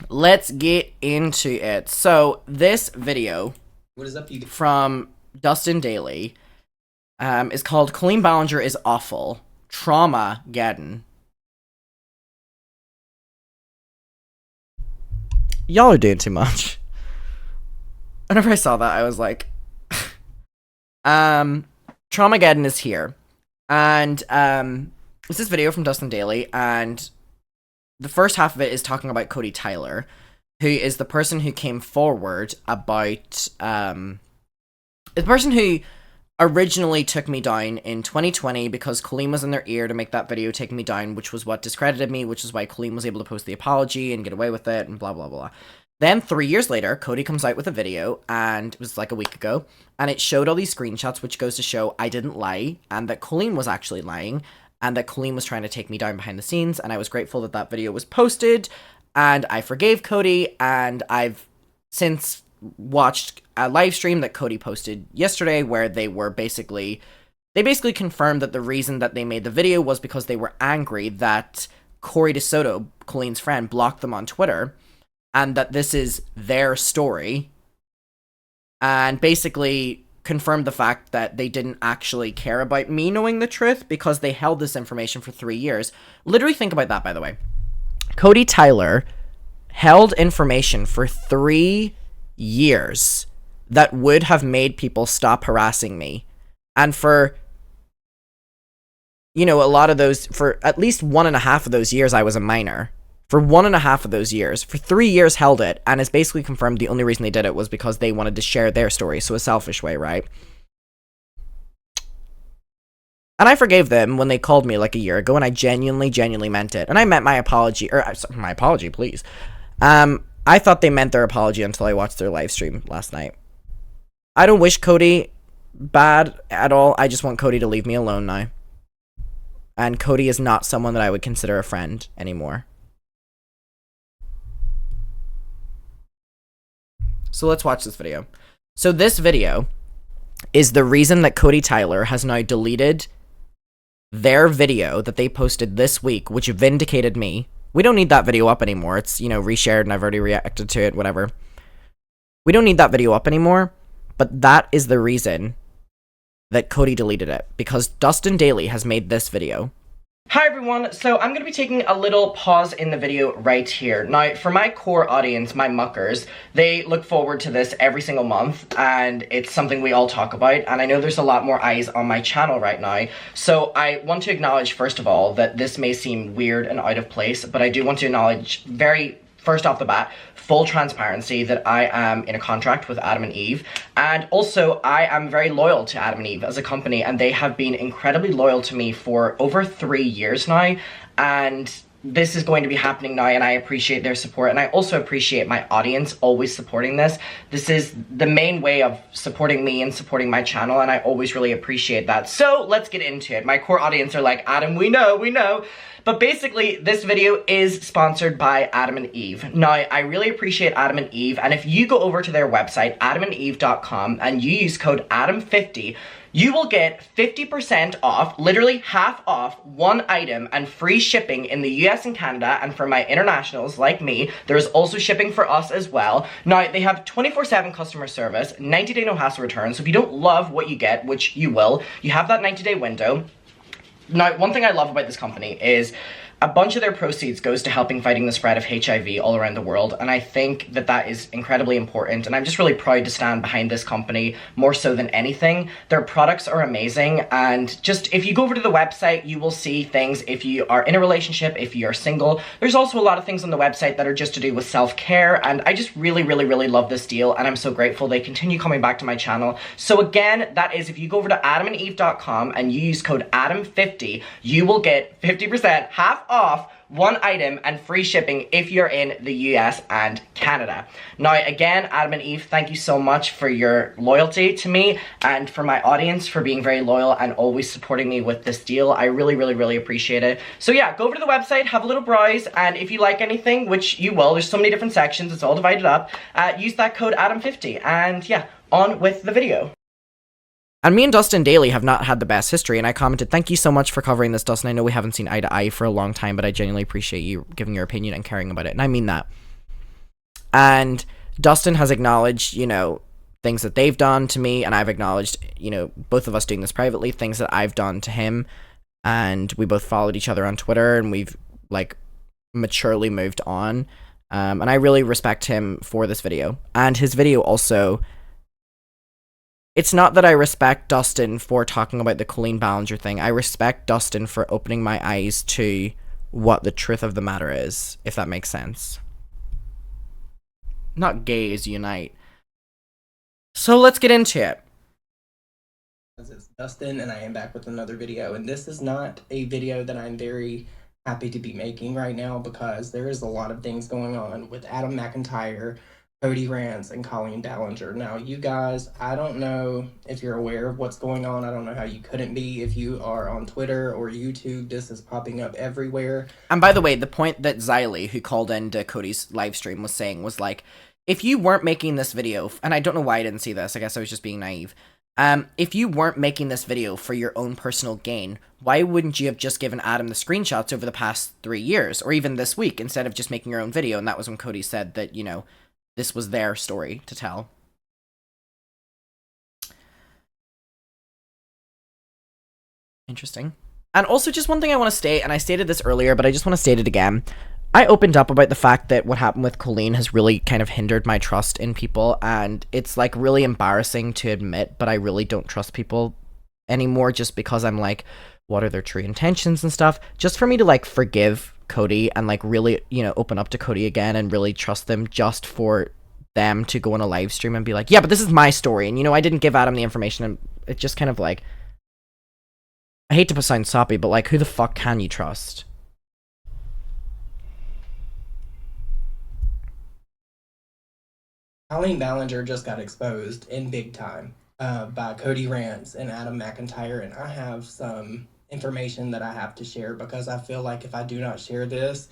let's get into it. So this video What is up, you? from Dustin Daly is called Colleen Ballinger is Awful. Trauma-geddon. Y'all are doing too much. Whenever I saw that, I was like, Trauma-geddon is here. And it's this video from Dustin Daly, and the first half of it is talking about Cody Tyler, who is the person who came forward about, the person who originally took me down in 2020 because Colleen was in their ear to make that video taking me down, which was what discredited me, which is why Colleen was able to post the apology and get away with it, and blah, blah, blah. Then 3 years later, Cody comes out with a video, and it was like a week ago, and it showed all these screenshots, which goes to show I didn't lie, and that Colleen was actually lying, and that Colleen was trying to take me down behind the scenes, and I was grateful that that video was posted, and I forgave Cody, and I've since watched a live stream that Cody posted yesterday where they basically confirmed that the reason that they made the video was because they were angry that Corey DeSoto, Colleen's friend, blocked them on Twitter, and that this is their story, and basically confirmed the fact that they didn't actually care about me knowing the truth because they held this information for 3 years. Literally think about that, by the way. Cody Tyler held information for 3 years that would have made people stop harassing me. And for, a lot of those, for at least 1.5 of those years, I was a minor. For 1.5 of those years, for 3 years held it, and it's basically confirmed the only reason they did it was because they wanted to share their story, so a selfish way, right? And I forgave them when they called me like a year ago, and I genuinely meant it. And I meant my apology, my apology, please. I thought they meant their apology until I watched their live stream last night. I don't wish Cody bad at all. I just want Cody to leave me alone now. And Cody is not someone that I would consider a friend anymore. So let's watch this video. So this video is the reason that Cody Tyler has now deleted their video that they posted this week, which vindicated me. We don't need that video up anymore. It's, reshared and I've already reacted to it, whatever. We don't need that video up anymore, but that is the reason that Cody deleted it, because Dustin Daly has made this video. Hi everyone, so I'm going to be taking a little pause in the video right here. Now, for my core audience, my muckers, they look forward to this every single month, and it's something we all talk about, and I know there's a lot more eyes on my channel right now, so I want to acknowledge, first of all, that this may seem weird and out of place, but I do want to acknowledge first off the bat, full transparency that I am in a contract with Adam and Eve, and also I am very loyal to Adam and Eve as a company, and they have been incredibly loyal to me for over 3 years now, and this is going to be happening now, and I appreciate their support, and I also appreciate my audience always supporting this. This is the main way of supporting me and supporting my channel, and I always really appreciate that. So let's get into it. My core audience are like, Adam, we know. But basically, this video is sponsored by Adam and Eve. Now, I really appreciate Adam and Eve, and if you go over to their website, adamandeve.com, and you use code ADAM50, you will get 50% off, literally half off, one item and free shipping in the US and Canada, and for my internationals like me, there's also shipping for us as well. Now, they have 24/7 customer service, 90-day no-hassle return, so if you don't love what you get, which you will, you have that 90-day window. Now, one thing I love about this company is a bunch of their proceeds goes to helping fighting the spread of HIV all around the world, and I think that that is incredibly important, and I'm just really proud to stand behind this company more so than anything. Their products are amazing, and just if you go over to the website, you will see things if you are in a relationship, if you are single. There's also a lot of things on the website that are just to do with self-care, and I just really love this deal, and I'm so grateful they continue coming back to my channel. So again, that is if you go over to adamandeve.com and you use code ADAM50, you will get 50% half off one item and free shipping if you're in the US and Canada. Now, again, Adam and Eve, thank you so much for your loyalty to me and for my audience for being very loyal and always supporting me with this deal. I really appreciate it. So yeah, go over to the website, have a little browse, and if you like anything, which you will, there's so many different sections, it's all divided up, use that code ADAM50, and yeah, on with the video. And me and Dustin Daly have not had the best history, and I commented, thank you so much for covering this, Dustin. I know we haven't seen eye to eye for a long time, but I genuinely appreciate you giving your opinion and caring about it, and I mean that. And Dustin has acknowledged, you know, things that they've done to me, and I've acknowledged, you know, both of us doing this privately, things that I've done to him, and we both followed each other on Twitter, and we've, like, maturely moved on. And I really respect him for this video. And his video also, it's not that I respect Dustin for talking about the Colleen Ballinger thing. I respect Dustin for opening my eyes to what the truth of the matter is, if that makes sense. Not gays unite. So let's get into it. It's Dustin, and I am back with another video, and this is not a video that I'm very happy to be making right now because there is a lot of things going on with Adam McIntyre, Cody Rants, and Colleen Ballinger. Now, you guys, I don't know if you're aware of what's going on. I don't know how you couldn't be. If you are on Twitter or YouTube, this is popping up everywhere. And by the way, the point that Xylie, who called into Cody's live stream, was saying was like, if you weren't making this video, and I don't know why I didn't see this, I guess I was just being naive. If you weren't making this video for your own personal gain, why wouldn't you have just given Adam the screenshots over the past 3 years, or even this week, instead of just making your own video? And that was when Cody said that, you know, this was their story to tell. Interesting. And also, just one thing I want to state, and I stated this earlier, but I just want to state it again. I opened up about the fact that what happened with Colleen has really kind of hindered my trust in people, and it's, like, really embarrassing to admit, but I really don't trust people anymore just because I'm like, what are their true intentions and stuff? Just for me to, like, forgive Cody and, like, really, you know, open up to Cody again and really trust them just for them to go on a live stream and be like, yeah, but this is my story, and, you know, I didn't give Adam the information, and it just kind of, like, I hate to sound soppy, but, like, who the fuck can you trust? Colleen Ballinger just got exposed in big time by Cody Rants and Adam McIntyre, and I have some information that I have to share because I feel like if I do not share this,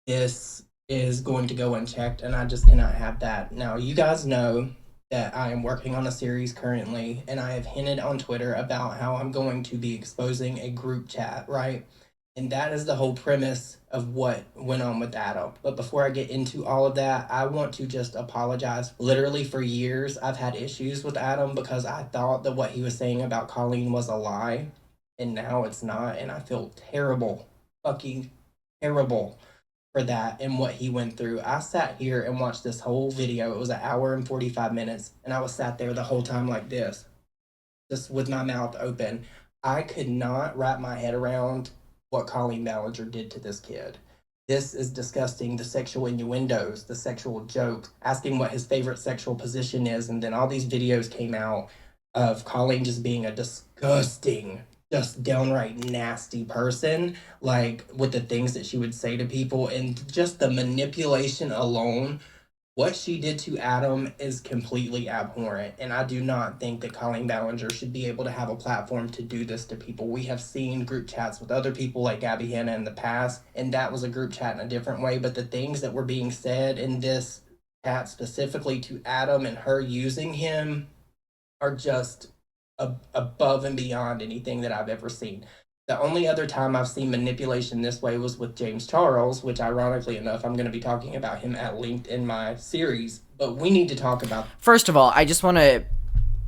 this is going to go unchecked, and I just cannot have that. Now, you guys know that I am working on a series currently, and I have hinted on Twitter about how I'm going to be exposing a group chat, right? And that is the whole premise of what went on with Adam. But before I get into all of that, I want to just apologize. Literally for years, I've had issues with Adam because I thought that what he was saying about Colleen was a lie. And now it's not. And I feel terrible, fucking terrible for that and what he went through. I sat here and watched this whole video. It was an hour and 45 minutes. And I was sat there the whole time like this, just with my mouth open. I could not wrap my head around what Colleen Ballinger did to this kid. This is disgusting. The sexual innuendos, the sexual joke, asking what his favorite sexual position is, and then all these videos came out of Colleen just being a disgusting, just downright nasty person, like with the things that she would say to people, and just the manipulation alone. What she did to Adam is completely abhorrent, and I do not think that Colleen Ballinger should be able to have a platform to do this to people. We have seen group chats with other people like Gabby Hanna in the past, and that was a group chat in a different way, but the things that were being said in this chat specifically to Adam and her using him are just above and beyond anything that I've ever seen. The only other time I've seen manipulation this way was with James Charles, which ironically enough, I'm going to be talking about him at length in my series. But we need to talk about... First of all, I just want to,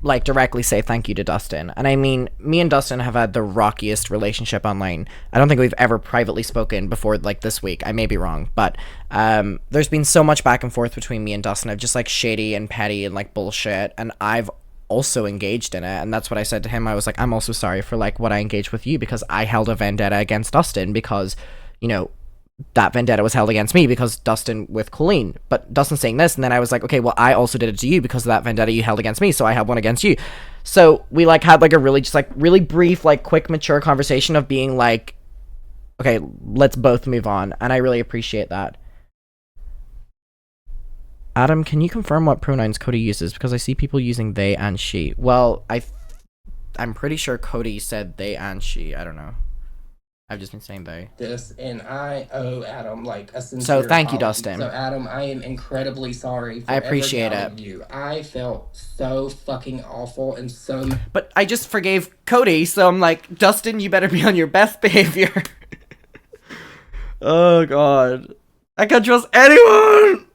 like, directly say thank you to Dustin. And I mean, me and Dustin have had the rockiest relationship online. I don't think we've ever privately spoken before, like, this week. I may be wrong. But there's been so much back and forth between me and Dustin of just, like, shady and petty and, like, bullshit. And I've also engaged in it, and that's what I said to him. I was like, I'm also sorry for, like, what I engaged with you, because I held a vendetta against Dustin because, you know, that vendetta was held against me because Dustin with Colleen. But Dustin saying this, and then I was like, okay, well, I also did it to you because of that vendetta you held against me, so I held one against you. So we, like, had, like, a really, just, like, really brief, like, quick, mature conversation of being like, okay, let's both move on, and I really appreciate that. Adam, can you confirm what pronouns Cody uses? Because I see people using they and she. Well, I'm pretty sure Cody said they and she. I don't know. I've just been saying they. This, and I owe Adam, like, a sincere So thank you, apology. Dustin. So Adam, I am incredibly sorry for I appreciate ever it. you. I felt so fucking awful and so... But I just forgave Cody, so I'm like, Dustin, you better be on your best behavior. Oh, God. I can't trust anyone!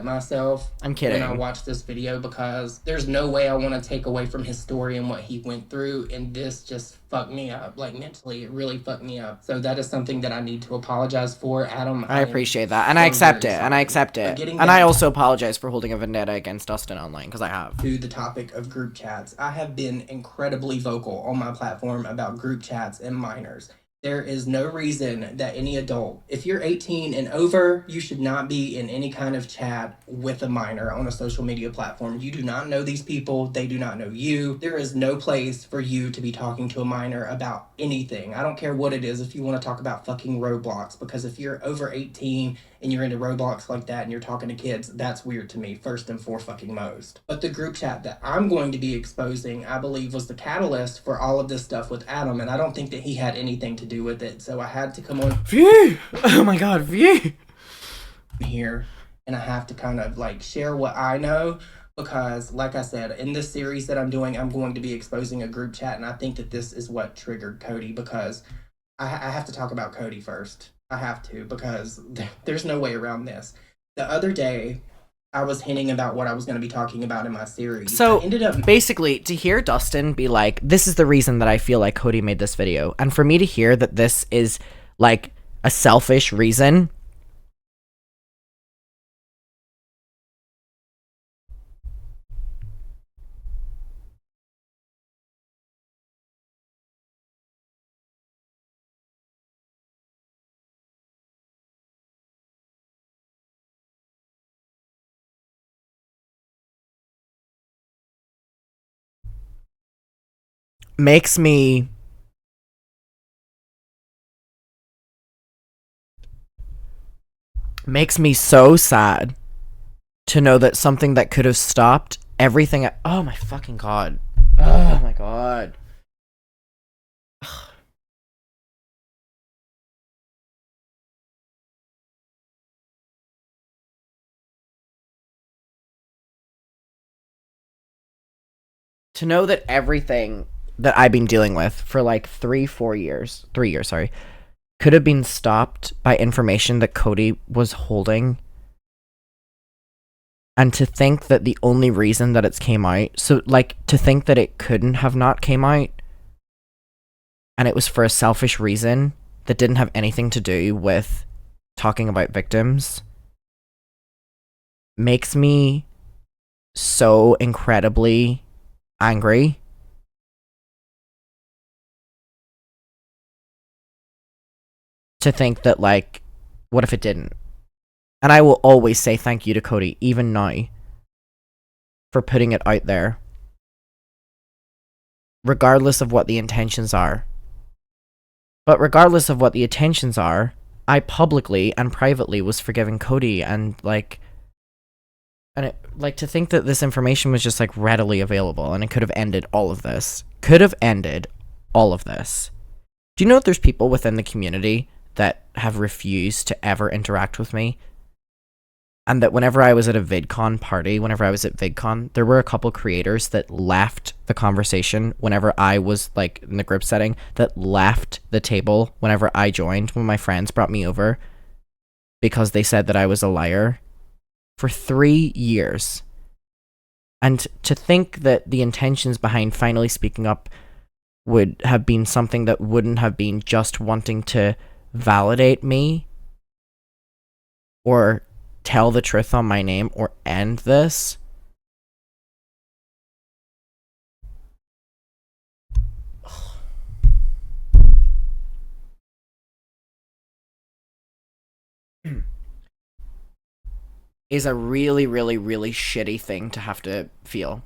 upset myself I'm kidding. when I watched this video, because there's no way I want to take away from his story and what he went through, and this just fucked me up. Like, mentally, it really fucked me up. So that is something that I need to apologize for, Adam. I appreciate that, and I accept it, and I accept it. And I also apologize for holding a vendetta against Dustin online, because I have. To the topic of group chats, I have been incredibly vocal on my platform about group chats and minors. There is no reason that any adult, if you're 18 and over, you should not be in any kind of chat with a minor on a social media platform. You do not know these people. They do not know you. There is no place for you to be talking to a minor about anything. I don't care what it is. If you want to talk about fucking Roblox, because if you're over 18 and you're into Roblox like that and you're talking to kids, that's weird to me, first and foremost. But the group chat that I'm going to be exposing, I believe, was the catalyst for all of this stuff with Adam, and I don't think that he had anything to do with it. So I had to come on Phew! Oh my god, phew! Here, and I have to kind of like share what I know, because like I said, in this series that I'm doing, I'm going to be exposing a group chat, and I think that this is what triggered Cody, because I have to talk about Cody first. I have to, because there's no way around this. The other day, I was hinting about what I was going to be talking about in my series. So, basically, to hear Dustin be like, this is the reason that I feel like Cody made this video, and for me to hear that this is, like, a selfish reason, makes me so sad to know that something that could have stopped everything. Oh my fucking god. Oh my god. To know that everything that I've been dealing with for like 3 years, sorry, could have been stopped by information that Cody was holding. And to think that the only reason that it's came out, so like to think that it couldn't have not came out, and it was for a selfish reason that didn't have anything to do with talking about victims, makes me so incredibly angry. To think that, like, what if it didn't? And I will always say thank you to Cody, even now, for putting it out there, regardless of what the intentions are. But regardless of what the intentions are, I publicly and privately was forgiving Cody, and like, and it, like, to think that this information was just like readily available and it could have ended all of this. Could have ended all of this. Do you know that there's people within the community that have refused to ever interact with me? And that whenever I was at a VidCon party, whenever I was at VidCon, there were a couple creators that left the conversation whenever I was, like, in the group setting, that left the table whenever I joined, when my friends brought me over, because they said that I was a liar, for 3 years. And to think that the intentions behind finally speaking up would have been something that wouldn't have been just wanting to validate me, or tell the truth on my name, or end this. Is a really, really, really shitty thing to have to feel.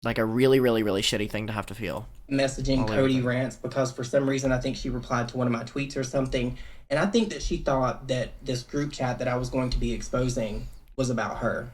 Like a really, really, really shitty thing to have to feel. Messaging Cody rants, because for some reason I think she replied to one of my tweets or something, and I think that she thought that this group chat that I was going to be exposing was about her,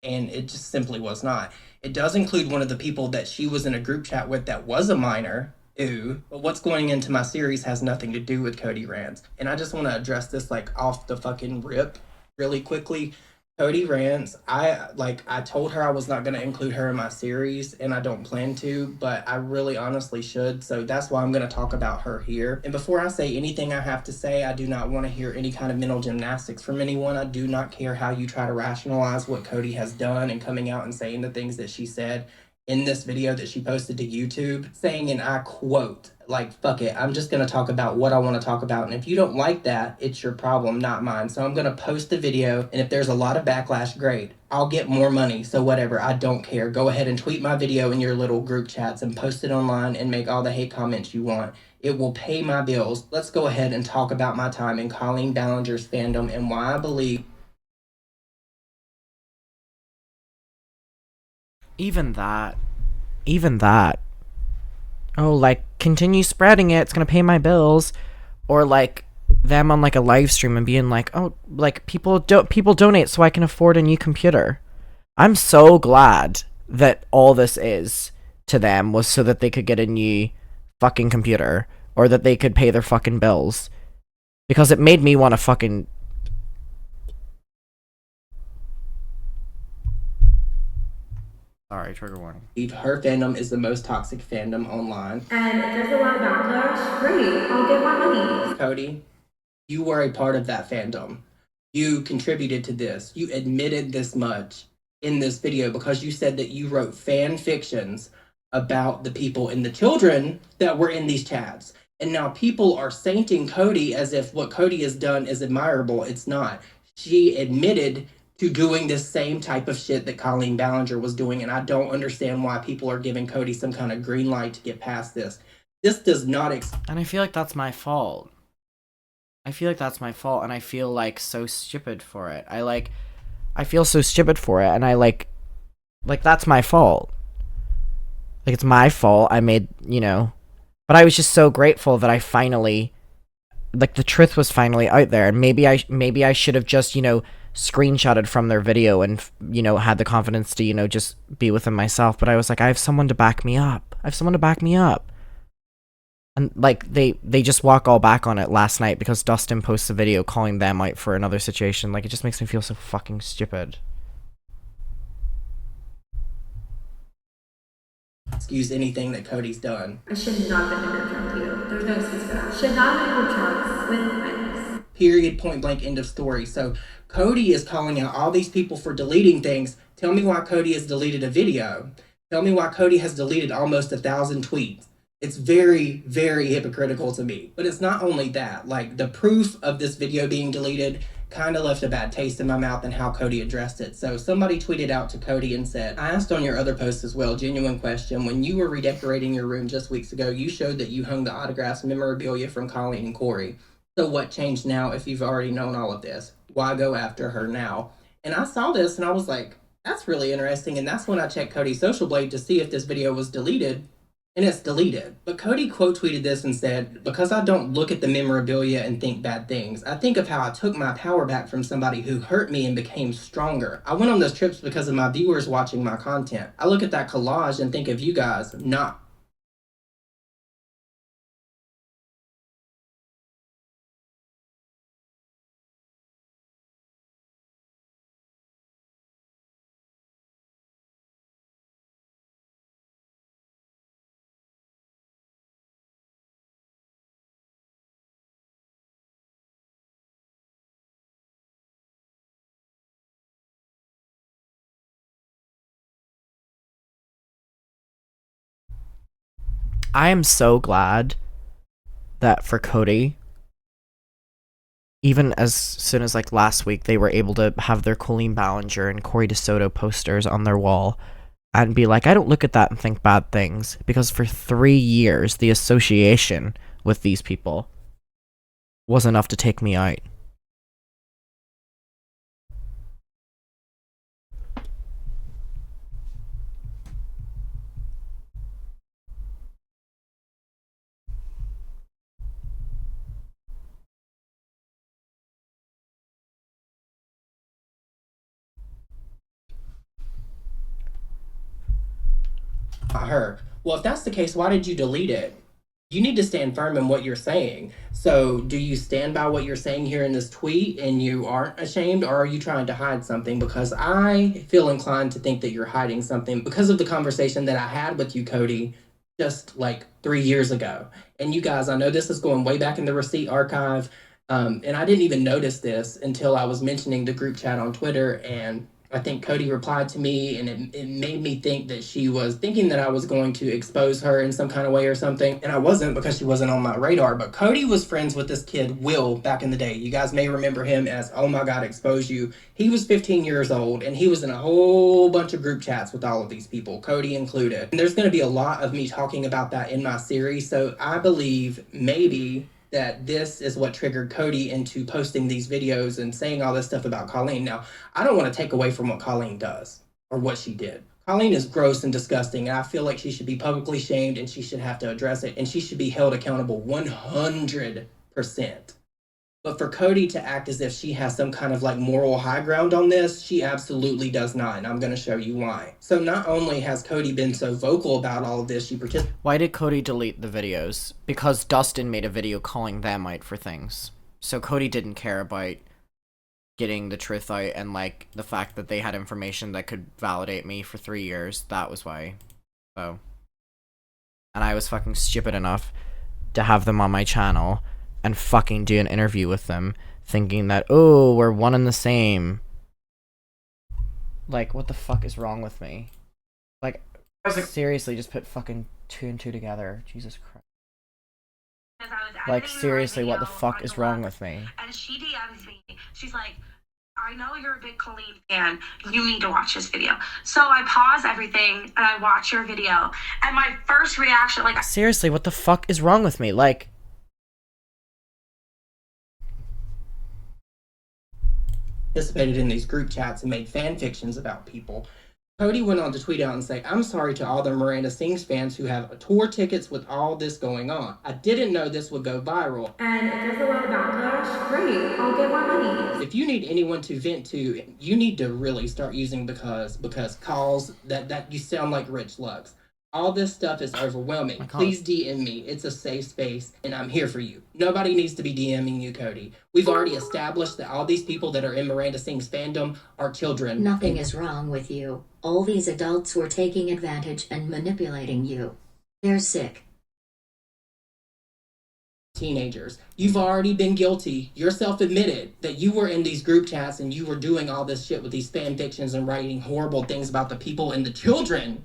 and it just simply was not. It does include one of the people that she was in a group chat with that was a minor. Ooh, but what's going into my series has nothing to do with Cody rants, and I just want to address this like off the fucking rip really quickly. Cody rants. I told her I was not going to include her in my series, and I don't plan to, but I really honestly should. So that's why I'm going to talk about her here. And before I say anything I have to say, I do not want to hear any kind of mental gymnastics from anyone. I do not care how you try to rationalize what Cody has done and coming out and saying the things that she said in this video that she posted to YouTube, saying, and I quote, like, fuck it, I'm just going to talk about what I want to talk about. And if you don't like that, it's your problem, not mine. So I'm going to post the video. And if there's a lot of backlash, great. I'll get more money. So whatever, I don't care. Go ahead and tweet my video in your little group chats and post it online and make all the hate comments you want. It will pay my bills. Let's go ahead and talk about my time in Colleen Ballinger's fandom and why I believe. Even that. Even that. Oh, like, continue spreading it, it's gonna pay my bills. Or, like, them on, like, a live stream and being like, oh, like, people donate so I can afford a new computer. I'm so glad that all this is to them was so that they could get a new fucking computer. Or that they could pay their fucking bills. Because it made me want to fucking... Sorry, trigger warning. Her fandom is the most toxic fandom online. And if there's a lot of backlash, great, I'll get more money. Cody, you were a part of that fandom. You contributed to this. You admitted this much in this video because you said that you wrote fan fictions about the people and the children that were in these chats. And now people are sainting Cody as if what Cody has done is admirable. It's not. She admitted to doing this same type of shit that Colleen Ballinger was doing, and I don't understand why people are giving Cody some kind of green light to get past this. This does not And I feel like that's my fault. I feel like that's my fault, and I feel, like, so stupid for it. I feel so stupid for it, and like, that's my fault. Like, it's my fault, I made, but I was just so grateful that I finally, like, the truth was finally out there, and maybe I should have just, screenshotted from their video and, had the confidence to, just be within myself, but I was like, I have someone to back me up. And, like, they just walk all back on it last night because Dustin posts a video calling them out for another situation. Like, it just makes me feel so fucking stupid. Excuse anything that Cody's done. I should not have been in a with you. There's no excuse for that. Should not have been drugs with my ex. Period, point blank, end of story. So Cody is calling out all these people for deleting things. Tell me why Cody has deleted a video. Tell me why Cody has deleted almost 1,000 tweets. It's very, very hypocritical to me. But it's not only that. Like, the proof of this video being deleted kind of left a bad taste in my mouth and how Cody addressed it. So somebody tweeted out to Cody and said, I asked on your other post as well, genuine question. When you were redecorating your room just weeks ago, you showed that you hung the autographs and memorabilia from Colleen and Corey. So what changed now if you've already known all of this? Why go after her now? And I saw this and I was like, that's really interesting. And that's when I checked Cody's social blade to see if this video was deleted. And it's deleted. But Cody quote tweeted this and said, because I don't look at the memorabilia and think bad things. I think of how I took my power back from somebody who hurt me and became stronger. I went on those trips because of my viewers watching my content. I look at that collage and think of you guys, not. I am so glad that for Cody, even as soon as, like, last week, they were able to have their Colleen Ballinger and Corey DeSoto posters on their wall and be like, I don't look at that and think bad things, because for 3 years, the association with these people was enough to take me out. Her. Well, if that's the case, why did you delete it? you need to stand firm in what you're saying. So, do you stand by what you're saying here in this tweet and you aren't ashamed, or are you trying to hide something? Because I feel inclined to think that you're hiding something because of the conversation that I had with you, Cody, just like 3 years ago. And you guys, I know this is going way back in the receipt archive. And I didn't even notice this until I was mentioning the group chat on Twitter, and I think Cody replied to me, and it made me think that she was thinking that I was going to expose her in some kind of way or something. And I wasn't, because she wasn't on my radar. But Cody was friends with this kid, Will, back in the day. You guys may remember him as, oh my God, expose you. He was 15 years old, and he was in a whole bunch of group chats with all of these people, Cody included. And there's going to be a lot of me talking about that in my series. So I believe maybe that this is what triggered Cody into posting these videos and saying all this stuff about Colleen. Now, I don't want to take away from what Colleen does or what she did. Colleen is gross and disgusting, and I feel like she should be publicly shamed, and she should have to address it, and she should be held accountable 100%. But for Cody to act as if she has some kind of like moral high ground on this, she absolutely does not, and I'm going to show you why. So not only has Cody been so vocal about all of this, she participated. Why did Cody delete the videos? Because Dustin made a video calling them out for things. So Cody didn't care about getting the truth out, and like the fact that they had information that could validate me for 3 years. That was why. So, and I was fucking stupid enough to have them on my channel and fucking do an interview with them, thinking that, oh, we're one and the same. Like, what the fuck is wrong with me? Like, seriously, just put fucking 2 and 2 together. Jesus Christ. Like, seriously, what the fuck is wrong with me? And she DMs me. She's like, I know you're a big Colleen fan. You need to watch this video. So I pause everything and I watch your video. And my first reaction, like, seriously, what the fuck is wrong with me? Like, participated in these group chats and made fan fictions about people. Cody went on to tweet out and say, I'm sorry to all the Miranda Sings fans who have tour tickets with all this going on. I didn't know this would go viral. And if there's a lot of backlash, great, I'll get more money. If you need anyone to vent to, you need to really start using because calls that you sound like Rich Lux. All this stuff is overwhelming. Please DM me. It's a safe space, and I'm here for you. Nobody needs to be DMing you, Cody. We've already established that all these people that are in Miranda Sings fandom are children. Nothing is wrong with you. All these adults were taking advantage and manipulating you. They're sick. Teenagers. You've already been guilty. Yourself admitted that you were in these group chats and you were doing all this shit with these fan fictions and writing horrible things about the people and the children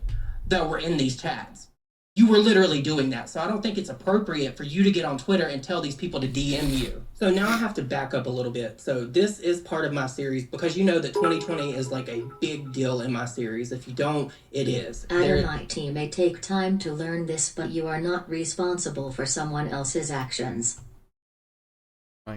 that were in these chats. You were literally doing that. So I don't think it's appropriate for you to get on Twitter and tell these people to DM you. So now I have to back up a little bit. So this is part of my series because you know that 2020 is like a big deal in my series. If you don't, it is. IT may take time to learn this, but you are not responsible for someone else's actions.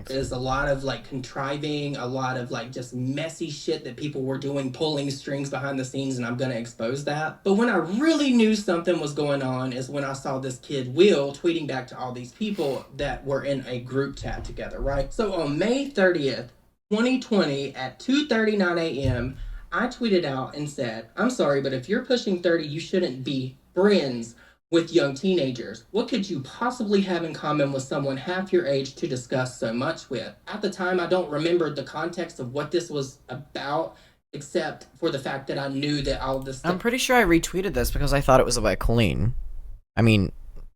There's a lot of like contriving, a lot of like just messy shit that people were doing, pulling strings behind the scenes, and I'm gonna expose that. But when I really knew something was going on is when I saw this kid, Will, tweeting back to all these people that were in a group chat together, right? So on May 30th, 2020 at 2:39 a.m., I tweeted out and said, I'm sorry, but if you're pushing 30, you shouldn't be friends with young teenagers. What could you possibly have in common with someone half your age to discuss so much with? At the time, I don't remember the context of what this was about, except for the fact that I knew that all of this stuff— I'm pretty sure I retweeted this because I thought it was about Colleen. I mean,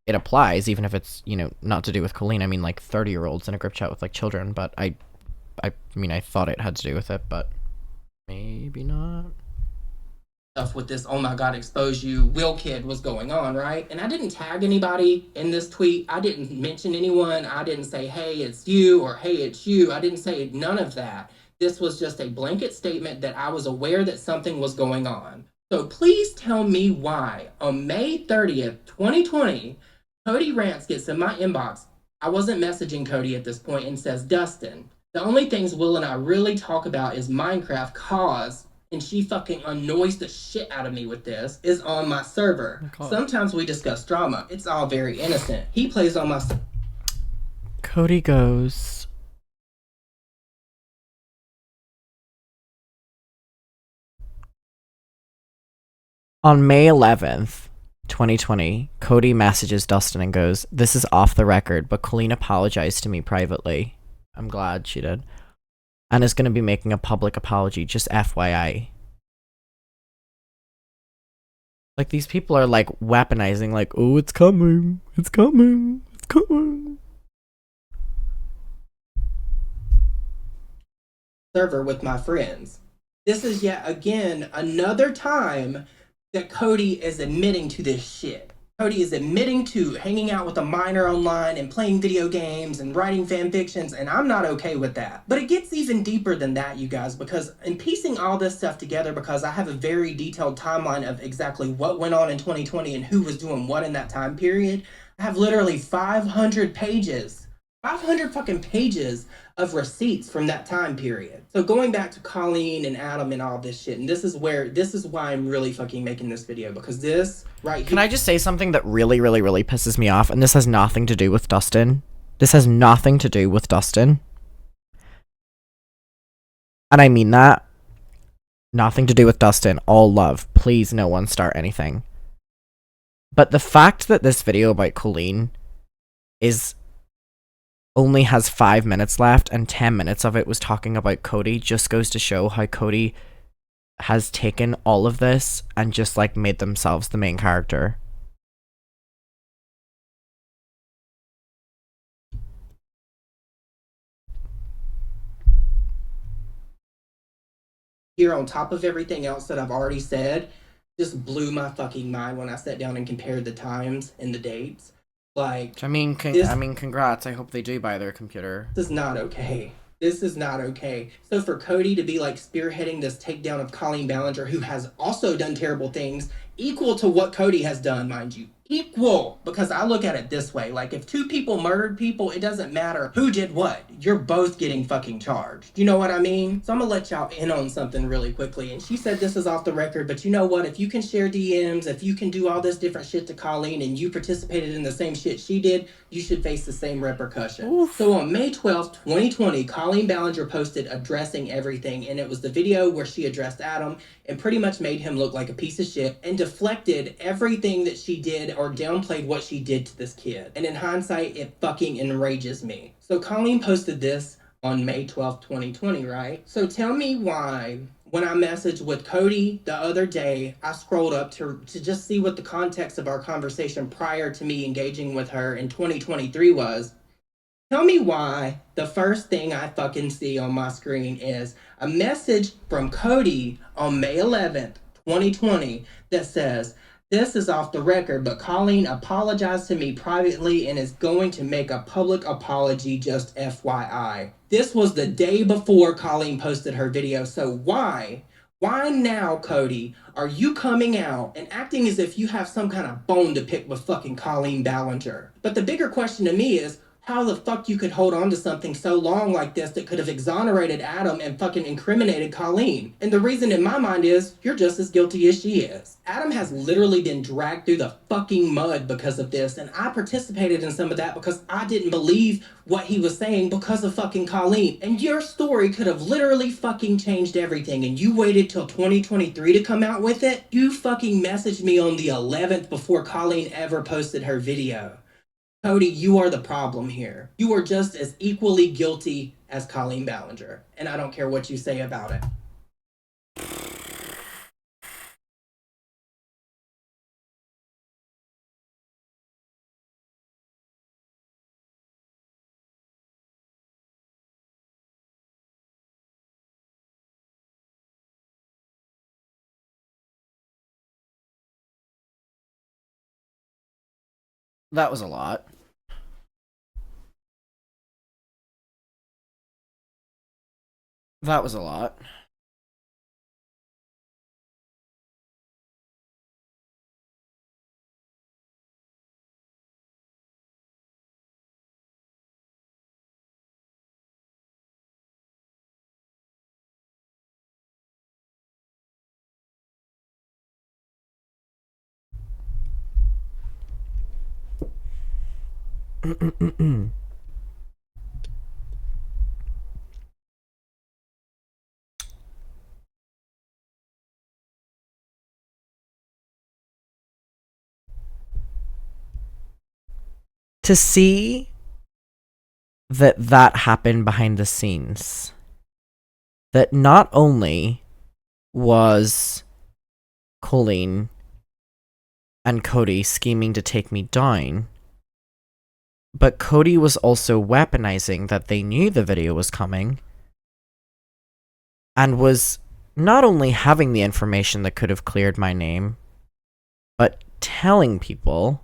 it applies, even if it's, you know, not to do with Colleen. I mean, like, 30-year-olds in a group chat with, like, children, but I mean, I thought it had to do with it, but maybe not. Stuff with this, oh my God, expose you, Will kid was going on, right? And I didn't tag anybody in this tweet. I didn't mention anyone. I didn't say, hey, it's you, or hey, it's you. I didn't say none of that. This was just a blanket statement that I was aware that something was going on. So please tell me why on May 30th, 2020, Cody Rants gets in my inbox. I wasn't messaging Cody at this point, and says, Dustin, the only things Will and I really talk about is Minecraft cause, and she fucking annoys the shit out of me with this, is on my server. Sometimes we discuss drama. It's all very innocent. He plays on my Cody goes, on May 11th, 2020, Cody messages Dustin and goes, "This is off the record, but Colleen apologized to me privately." I'm glad she did. "And is going to be making a public apology, just FYI." Like, these people are, like, weaponizing, like, "Oh, it's coming, it's coming, it's coming." Server with my friends. This is yet again another time that Cody is admitting to this shit. Cody is admitting to hanging out with a minor online and playing video games and writing fan fictions, and I'm not okay with that. But it gets even deeper than that, you guys, because in piecing all this stuff together, because I have a very detailed timeline of exactly what went on in 2020 and who was doing what in that time period, I have literally 500 pages, 500 fucking pages of receipts from that time period. So going back to Colleen and Adam and all this shit, and this is why I'm really fucking making this video, because this right here. Can I just say something that really, really, really pisses me off? And this has nothing to do with Dustin. This has nothing to do with Dustin. And I mean that. Nothing to do with Dustin. All love. Please, no one start anything. But the fact that this video about Colleen only has 5 minutes left and 10 minutes of it was talking about Cody just goes to show how Cody has taken all of this and just, like, made themselves the main character. Here on top of everything else that I've already said, just blew my fucking mind when I sat down and compared the times and the dates. Like, I mean, congrats. I hope they do buy their computer. This is not okay. This is not okay. So for Cody to be like spearheading this takedown of Colleen Ballinger, who has also done terrible things, equal to what Cody has done, mind you. Equal. Because I look at it this way. Like, if two people murdered people, it doesn't matter who did what. You're both getting fucking charged. You know what I mean? So I'm gonna let y'all in on something really quickly. And she said this is off the record, but you know what? If you can share DMs, if you can do all this different shit to Colleen and you participated in the same shit she did, you should face the same repercussions. Oof. So on May 12th, 2020, Colleen Ballinger posted addressing everything, and it was the video where she addressed Adam and pretty much made him look like a piece of shit and deflected everything that she did or downplayed what she did to this kid. And in hindsight, it fucking enrages me. So Colleen posted this on May 12th, 2020, right? So tell me why, when I messaged with Cody the other day, I scrolled up to just see what the context of our conversation prior to me engaging with her in 2023 was. Tell me why the first thing I fucking see on my screen is a message from Cody on May 11th, 2020 that says, "This is off the record, but Colleen apologized to me privately and is going to make a public apology, just FYI." This was the day before Colleen posted her video, so why now, Cody, are you coming out and acting as if you have some kind of bone to pick with fucking Colleen Ballinger? But the bigger question to me is, how the fuck you could hold on to something so long like this that could have exonerated Adam and fucking incriminated Colleen? And the reason in my mind is, you're just as guilty as she is. Adam has literally been dragged through the fucking mud because of this, and I participated in some of that because I didn't believe what he was saying because of fucking Colleen. And your story could have literally fucking changed everything, and you waited till 2023 to come out with it? You fucking messaged me on the 11th before Colleen ever posted her video. Cody, you are the problem here. You are just as equally guilty as Colleen Ballinger, and I don't care what you say about it. That was a lot. That was a lot. to see that happened behind the scenes. That not only was Colleen and Cody scheming to take me down, but Cody was also weaponizing that they knew the video was coming and was not only having the information that could have cleared my name, but telling people.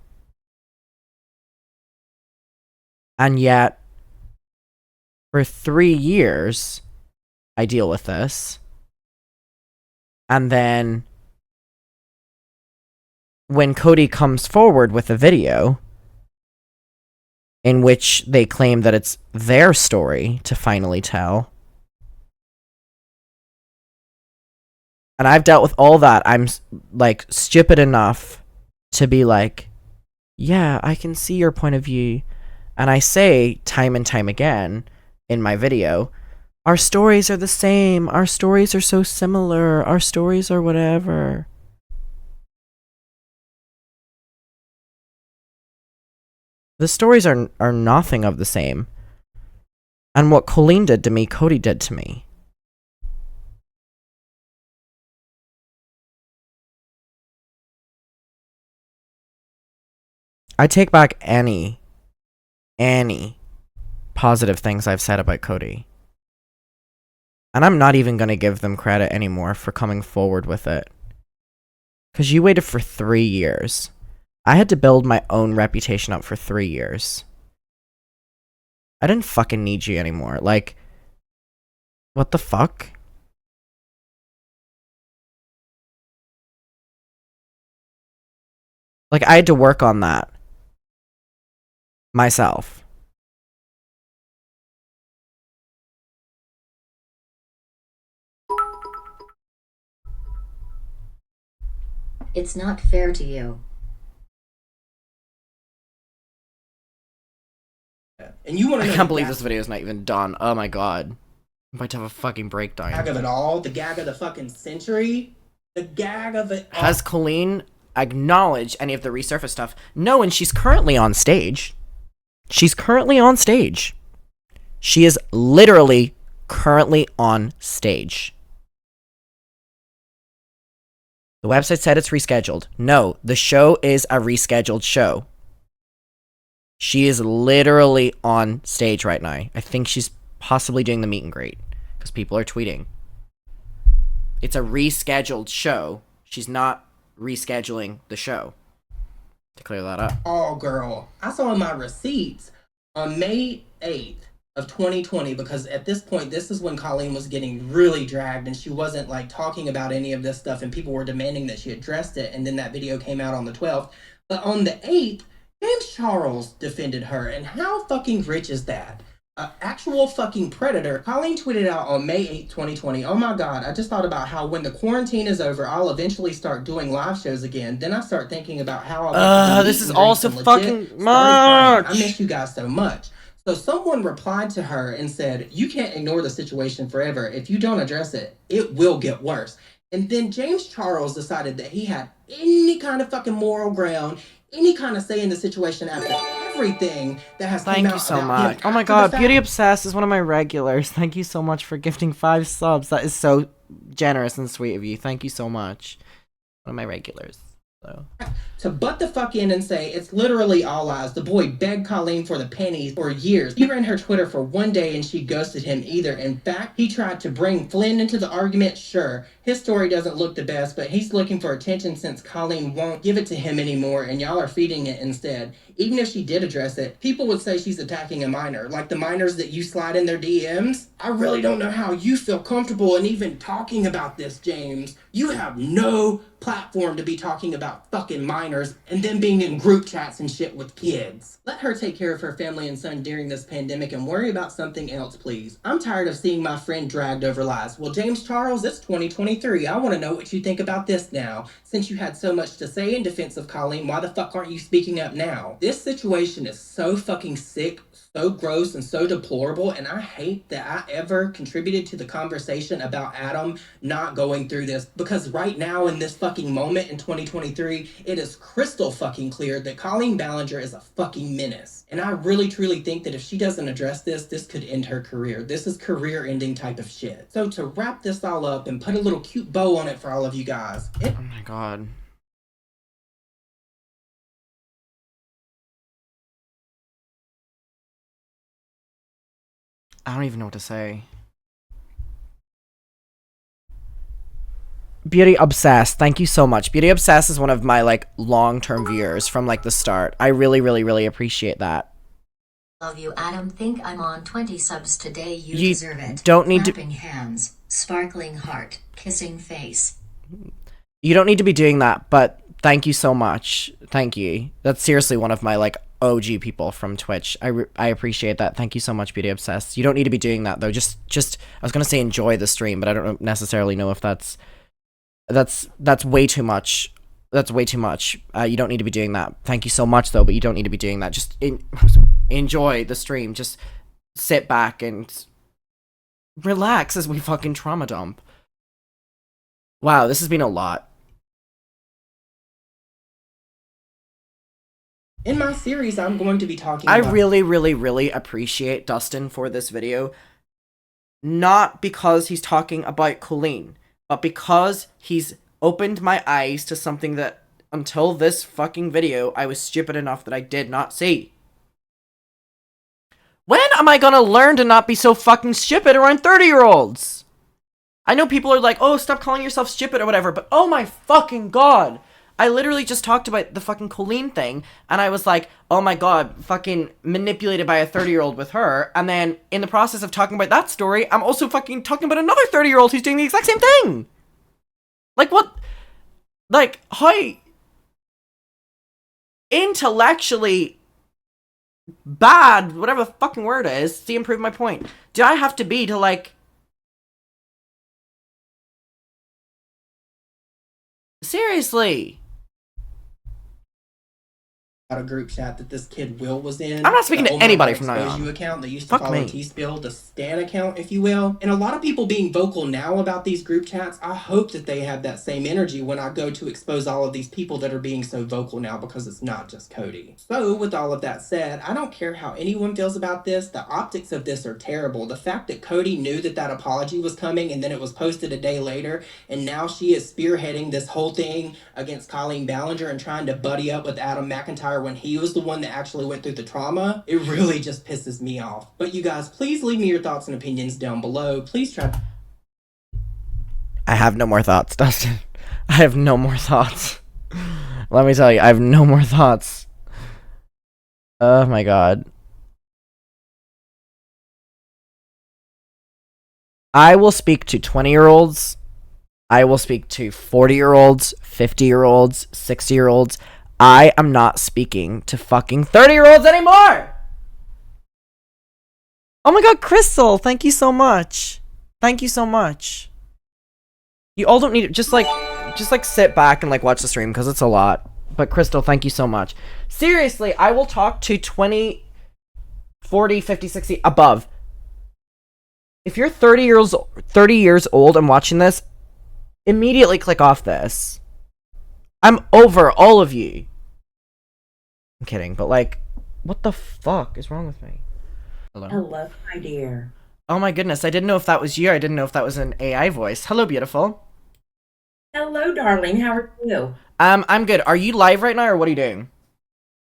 And yet, for 3 years, I deal with this. And then, when Cody comes forward with a video in which they claim that it's their story to finally tell, and I've dealt with all that, I'm, like, stupid enough to be like, yeah, I can see your point of view. And I say time and time again in my video, our stories are the same. Our stories are so similar. Our stories are whatever. The stories are nothing of the same. And what Colleen did to me, Cody did to me. I take back any positive things I've said about Cody. And I'm not even going to give them credit anymore for coming forward with it. Because you waited for 3 years. I had to build my own reputation up for 3 years. I didn't fucking need you anymore. Like, what the fuck? Like, I had to work on that myself. It's not fair to you. And you want to I know can't the believe this video is not even done. Oh my god. I'm about to have a fucking breakdown. gag of it all, the gag of the fucking century, the gag of it all. Has Colleen acknowledged any of the resurfaced stuff? No, and she's currently on stage. She's currently on stage. She is literally currently on stage. The website said it's rescheduled. No, the show is a rescheduled show. She is literally on stage right now. I think she's possibly doing the meet and greet because people are tweeting. It's a rescheduled show. She's not rescheduling the show. To clear that up. Oh, girl. I saw in my receipts on May 8th of 2020, because at this point, this is when Colleen was getting really dragged and she wasn't like talking about any of this stuff and people were demanding that she addressed it. And then that video came out on the 12th. But on the 8th, James Charles defended her. And how fucking rich is that? Actual fucking predator. Colleen tweeted out on May 8th, 2020, oh my god, I just thought about how when the quarantine is over, I'll eventually start doing live shows again. Then I start thinking about how I'll this is also fucking much. I miss you guys so much. So someone replied to her and said, you can't ignore the situation forever. If you don't address it, it will get worse. And then James Charles decided that he had any kind of fucking moral ground, any kind of say in the situation after everything that has come out. Thank you so much. Oh my god, Beauty Obsessed is one of my regulars. Thank you so much for gifting 5 subs. That is so generous and sweet of you. Thank you so much. One of my regulars. So. To butt the fuck in and say it's literally all lies. The boy begged Colleen for the pennies for years. He ran her Twitter for one day and she ghosted him either. In fact, he tried to bring Flynn into the argument. Sure, his story doesn't look the best, but he's looking for attention since Colleen won't give it to him anymore and y'all are feeding it instead. Even if she did address it, people would say she's attacking a minor, like the minors that you slide in their DMs. I really don't know how you feel comfortable in even talking about this, James. You have no platform to be talking about fucking minors and then being in group chats and shit with kids. Let her take care of her family and son during this pandemic and worry about something else, please. I'm tired of seeing my friend dragged over lies. Well, James Charles, it's 2023. I want to know what you think about this now. Since you had so much to say in defense of Colleen, why the fuck aren't you speaking up now? This situation is so fucking sick, so gross and so deplorable, and I hate that I ever contributed to the conversation about Adam not going through this, because right now in this fucking moment in 2023, it is crystal fucking clear that Colleen Ballinger is a fucking menace. And I really truly think that if she doesn't address this, this could end her career. This is career ending type of shit. So to wrap this all up and put a little cute bow on it for all of you guys. Oh my god. I don't even know what to say. Beauty Obsessed, thank you so much. Beauty Obsessed is one of my, like, long-term viewers from, like, the start. I really, really, really appreciate that. Love you, Adam. Think I'm on 20 subs today. You deserve it. Don't need Clapping hands, sparkling heart, kissing face. You don't need to be doing that, but thank you so much. Thank you. That's seriously one of my, like, OG people from Twitch. I appreciate that. Thank you so much, Beauty Obsessed. You don't need to be doing that, though. Just I was gonna say enjoy the stream, but I don't necessarily know if that's way too much. That's way too much. You don't need to be doing that. Thank you so much, though, but you don't need to be doing that. Just enjoy the stream. Just sit back and relax as we fucking trauma dump. Wow, this has been a lot. In my series, I'm going to be talking about... I really, really, really appreciate Dustin for this video. Not because he's talking about Colleen, but because he's opened my eyes to something that, until this fucking video, I was stupid enough that I did not see. When am I gonna learn to not be so fucking stupid around 30-year-olds? I know people are like, oh, stop calling yourself stupid or whatever, but oh my fucking god. I literally just talked about the fucking Colleen thing, and I was like, oh my god, fucking manipulated by a 30-year-old with her, and then in the process of talking about that story, I'm also fucking talking about another 30-year-old who's doing the exact same thing! Like, what? Like, how intellectually bad, whatever the fucking word is, to improve my point, do I have to be to, like... Seriously? A group chat that this kid Will was in. I'm not speaking to anybody from now on. Account that used to Fuck follow me. T-Spill, the Stan account, if you will. And a lot of people being vocal now about these group chats. I hope that they have that same energy when I go to expose all of these people that are being so vocal now, because it's not just Cody. So with all of that said, I don't care how anyone feels about this. The optics of this are terrible. The fact that Cody knew that that apology was coming and then it was posted a day later, and now she is spearheading this whole thing against Colleen Ballinger and trying to buddy up with Adam McIntyre when he was the one that actually went through the trauma, it really just pisses me off. But you guys, please leave me your thoughts and opinions down below. Please try... I have no more thoughts, Dustin. I have no more thoughts. Let me tell you, I have no more thoughts. Oh my god. I will speak to 20-year-olds. I will speak to 40-year-olds, 50-year-olds, 60-year-olds. I am not speaking to fucking 30-year-olds anymore! Oh my god, Crystal, thank you so much. Thank you so much. You all don't need to, just like sit back and like watch the stream, because it's a lot. But Crystal, thank you so much. Seriously, I will talk to 20, 40, 50, 60, above. If you're 30 years old and watching this, immediately click off this. I'm over all of you. I'm kidding, but like, what the fuck is wrong with me? Hello, my dear. Oh my goodness, I didn't know if that was you. I didn't know if that was an AI voice. Hello, beautiful. Hello, darling. How are you? I'm good. Are you live right now, or what are you doing?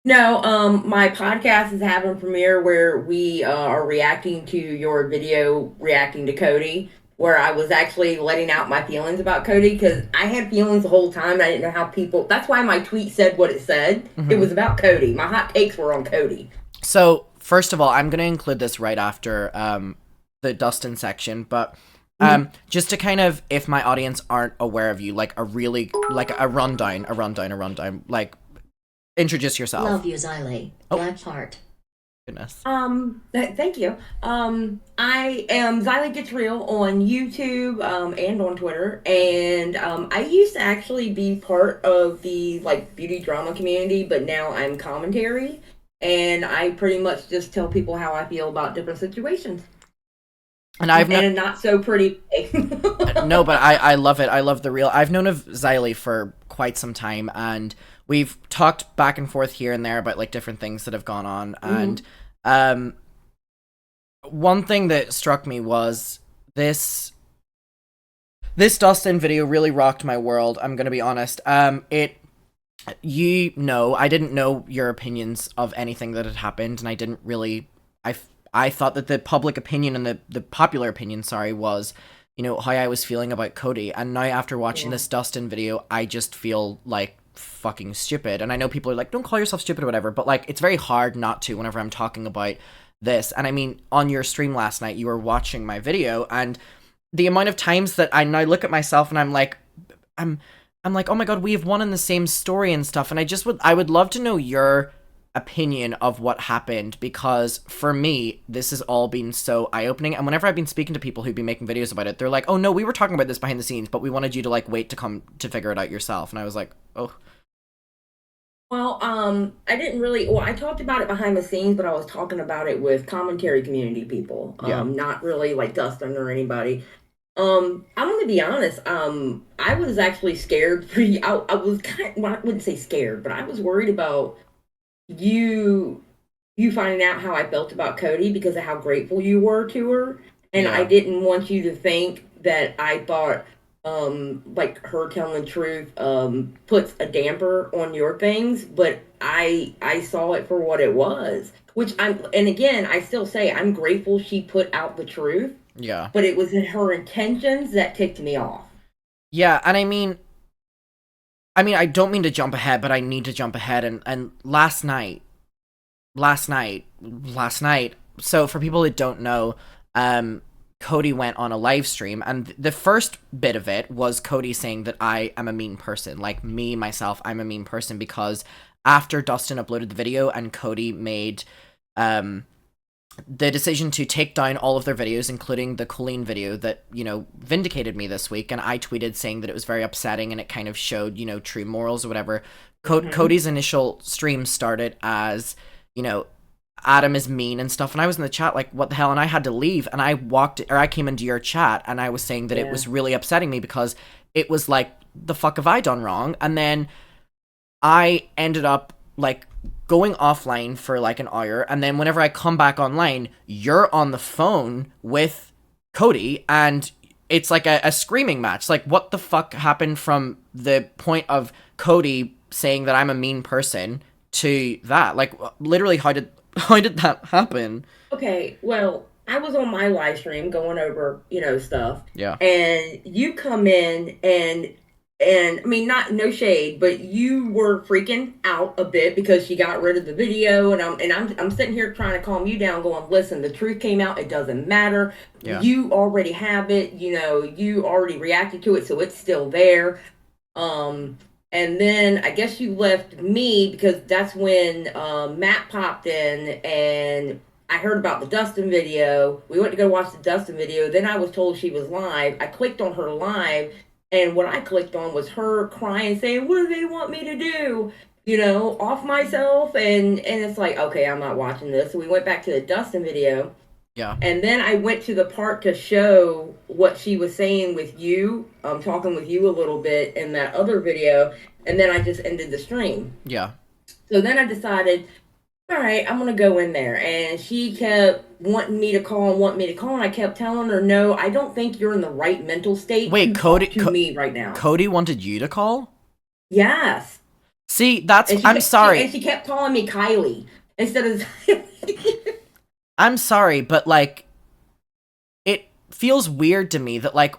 No, my podcast is having a premiere where we are reacting to your video reacting to Cody, where I was actually letting out my feelings about Cody, because I had feelings the whole time. I didn't know how people... That's why my tweet said what it said. Mm-hmm. It was about Cody. My hot takes were on Cody. So, first of all, I'm going to include this right after the Dustin section, but just to kind of, if my audience aren't aware of you, like a really, like a rundown, like, introduce yourself. Love you, Xylie. Oh. Black heart. Goodness. Thank you. I am Xylie Gets Real on YouTube and on Twitter, and I used to actually be part of the like beauty drama community, but now I'm commentary. and I pretty much just tell people how I feel about different situations. And I've and a not so pretty way. No, but I love it. I love the real. I've known of Xylie for quite some time, and we've talked back and forth here and there about like different things that have gone on. And one thing that struck me was this Dustin video really rocked my world. I'm gonna be honest. I didn't know your opinions of anything that had happened, and I didn't really. I thought that the public opinion and the popular opinion, was, how I was feeling about Cody. And now after watching this Dustin video, I just feel like fucking stupid. And I know people are like, don't call yourself stupid or whatever, but like, it's very hard not to whenever I'm talking about this. And I mean, on your stream last night, you were watching my video, and the amount of times that I now look at myself and I'm like, oh my god, we have one in the same story and stuff. And I would love to know your opinion of what happened, because for me this has all been so eye-opening. And whenever I've been speaking to people who've been making videos about it, they're like, oh no, we were talking about this behind the scenes, but we wanted you to like wait to come to figure it out yourself. And I was like, oh well, I didn't really, I talked about it behind the scenes, but I was talking about it with commentary community people, not really like Dustin or anybody. I'm gonna be honest, I was actually scared for you. I was I wouldn't say scared, but I was worried about you finding out how I felt about Cody because of how grateful you were to her. And I didn't want you to think that I thought like her telling the truth puts a damper on your things, but I saw it for what it was, which I still say I'm grateful she put out the truth. Yeah. But it was in her intentions that ticked me off. Yeah, and I mean, I don't mean to jump ahead, but I need to jump ahead. And last night, so for people that don't know, Cody went on a live stream, and the first bit of it was Cody saying that I am a mean person. Like me, myself, I'm a mean person, because after Dustin uploaded the video and Cody made, the decision to take down all of their videos, including the Colleen video that, vindicated me this week, and I tweeted saying that it was very upsetting and it kind of showed, true morals or whatever. Cody's initial stream started as, Adam is mean and stuff, and I was in the chat like, what the hell, and I had to leave, and I came into your chat, and I was saying that it was really upsetting me because it was like, the fuck have I done wrong? And then I ended up, like, going offline for like an hour, and then whenever I come back online, you're on the phone with Cody, and it's like a screaming match. Like, what the fuck happened from the point of Cody saying that I'm a mean person to that? Like, literally, how did that happen? Okay, well, I was on my live stream going over, stuff. Yeah. And you come in and I mean, no shade, but you were freaking out a bit because she got rid of the video, and I'm sitting here trying to calm you down, going, listen, the truth came out, it doesn't matter. Yeah. You already have it, you already reacted to it, so it's still there. And then I guess you left me because that's when Matt popped in, and I heard about the Dustin video. We went to go watch the Dustin video. Then I was told she was live. I clicked on her live, and what I clicked on was her crying, saying, what do they want me to do? Off myself. And it's like, okay, I'm not watching this. So we went back to the Dustin video. Yeah. And then I went to the part to show what she was saying with you, talking with you a little bit in that other video. And then I just ended the stream. Yeah. So then I decided, all right, I'm going to go in there. And she kept wanting me to call, and I kept telling her, no, I don't think you're in the right mental state. Wait, Cody, to me right now. Cody wanted you to call? Yes. See, I'm sorry. And she kept calling me Kylie instead of... I'm sorry, but like, it feels weird to me that like,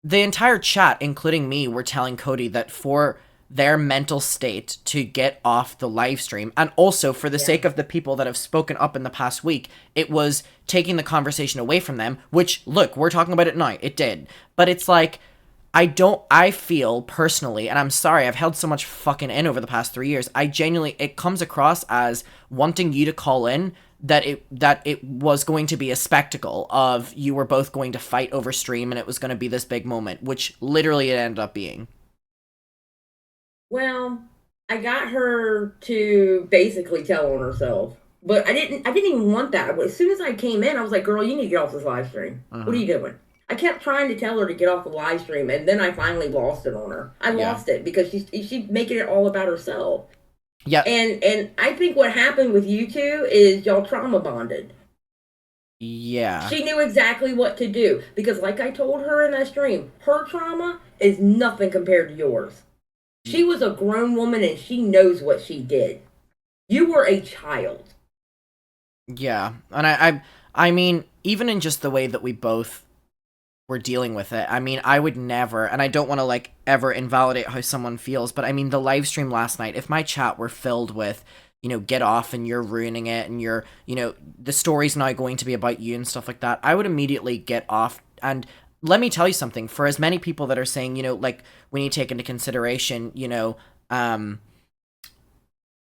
the entire chat, including me, were telling Cody that for their mental state to get off the live stream, and also for the sake of the people that have spoken up in the past week, it was taking the conversation away from them, which, look, we're talking about it now, it did. But it's like, I feel personally, and I'm sorry, I've held so much fucking in over the past 3 years, it comes across as wanting you to call in, that it was going to be a spectacle of you were both going to fight over stream, and it was going to be this big moment, which literally it ended up being. Well, I got her to basically tell on herself. But I didn't even want that. As soon as I came in, I was like, girl, you need to get off this live stream. What are you doing? I kept trying to tell her to get off the live stream, and then I finally lost it on her. I lost it because she's making it all about herself. Yeah. And I think what happened with you two is y'all trauma bonded. Yeah. She knew exactly what to do because, like I told her in that stream, her trauma is nothing compared to yours. She was a grown woman and she knows what she did. You were a child. Yeah, and I mean, even in just the way that we both were dealing with it, I mean, I would never, and I don't want to, like, ever invalidate how someone feels, but I mean, the live stream last night, if my chat were filled with, you know, get off and you're ruining it and you're, you know, the story's now going to be about you and stuff like that, I would immediately get off. And let me tell you something, for as many people that are saying, you know, like, we need to take into consideration, you know,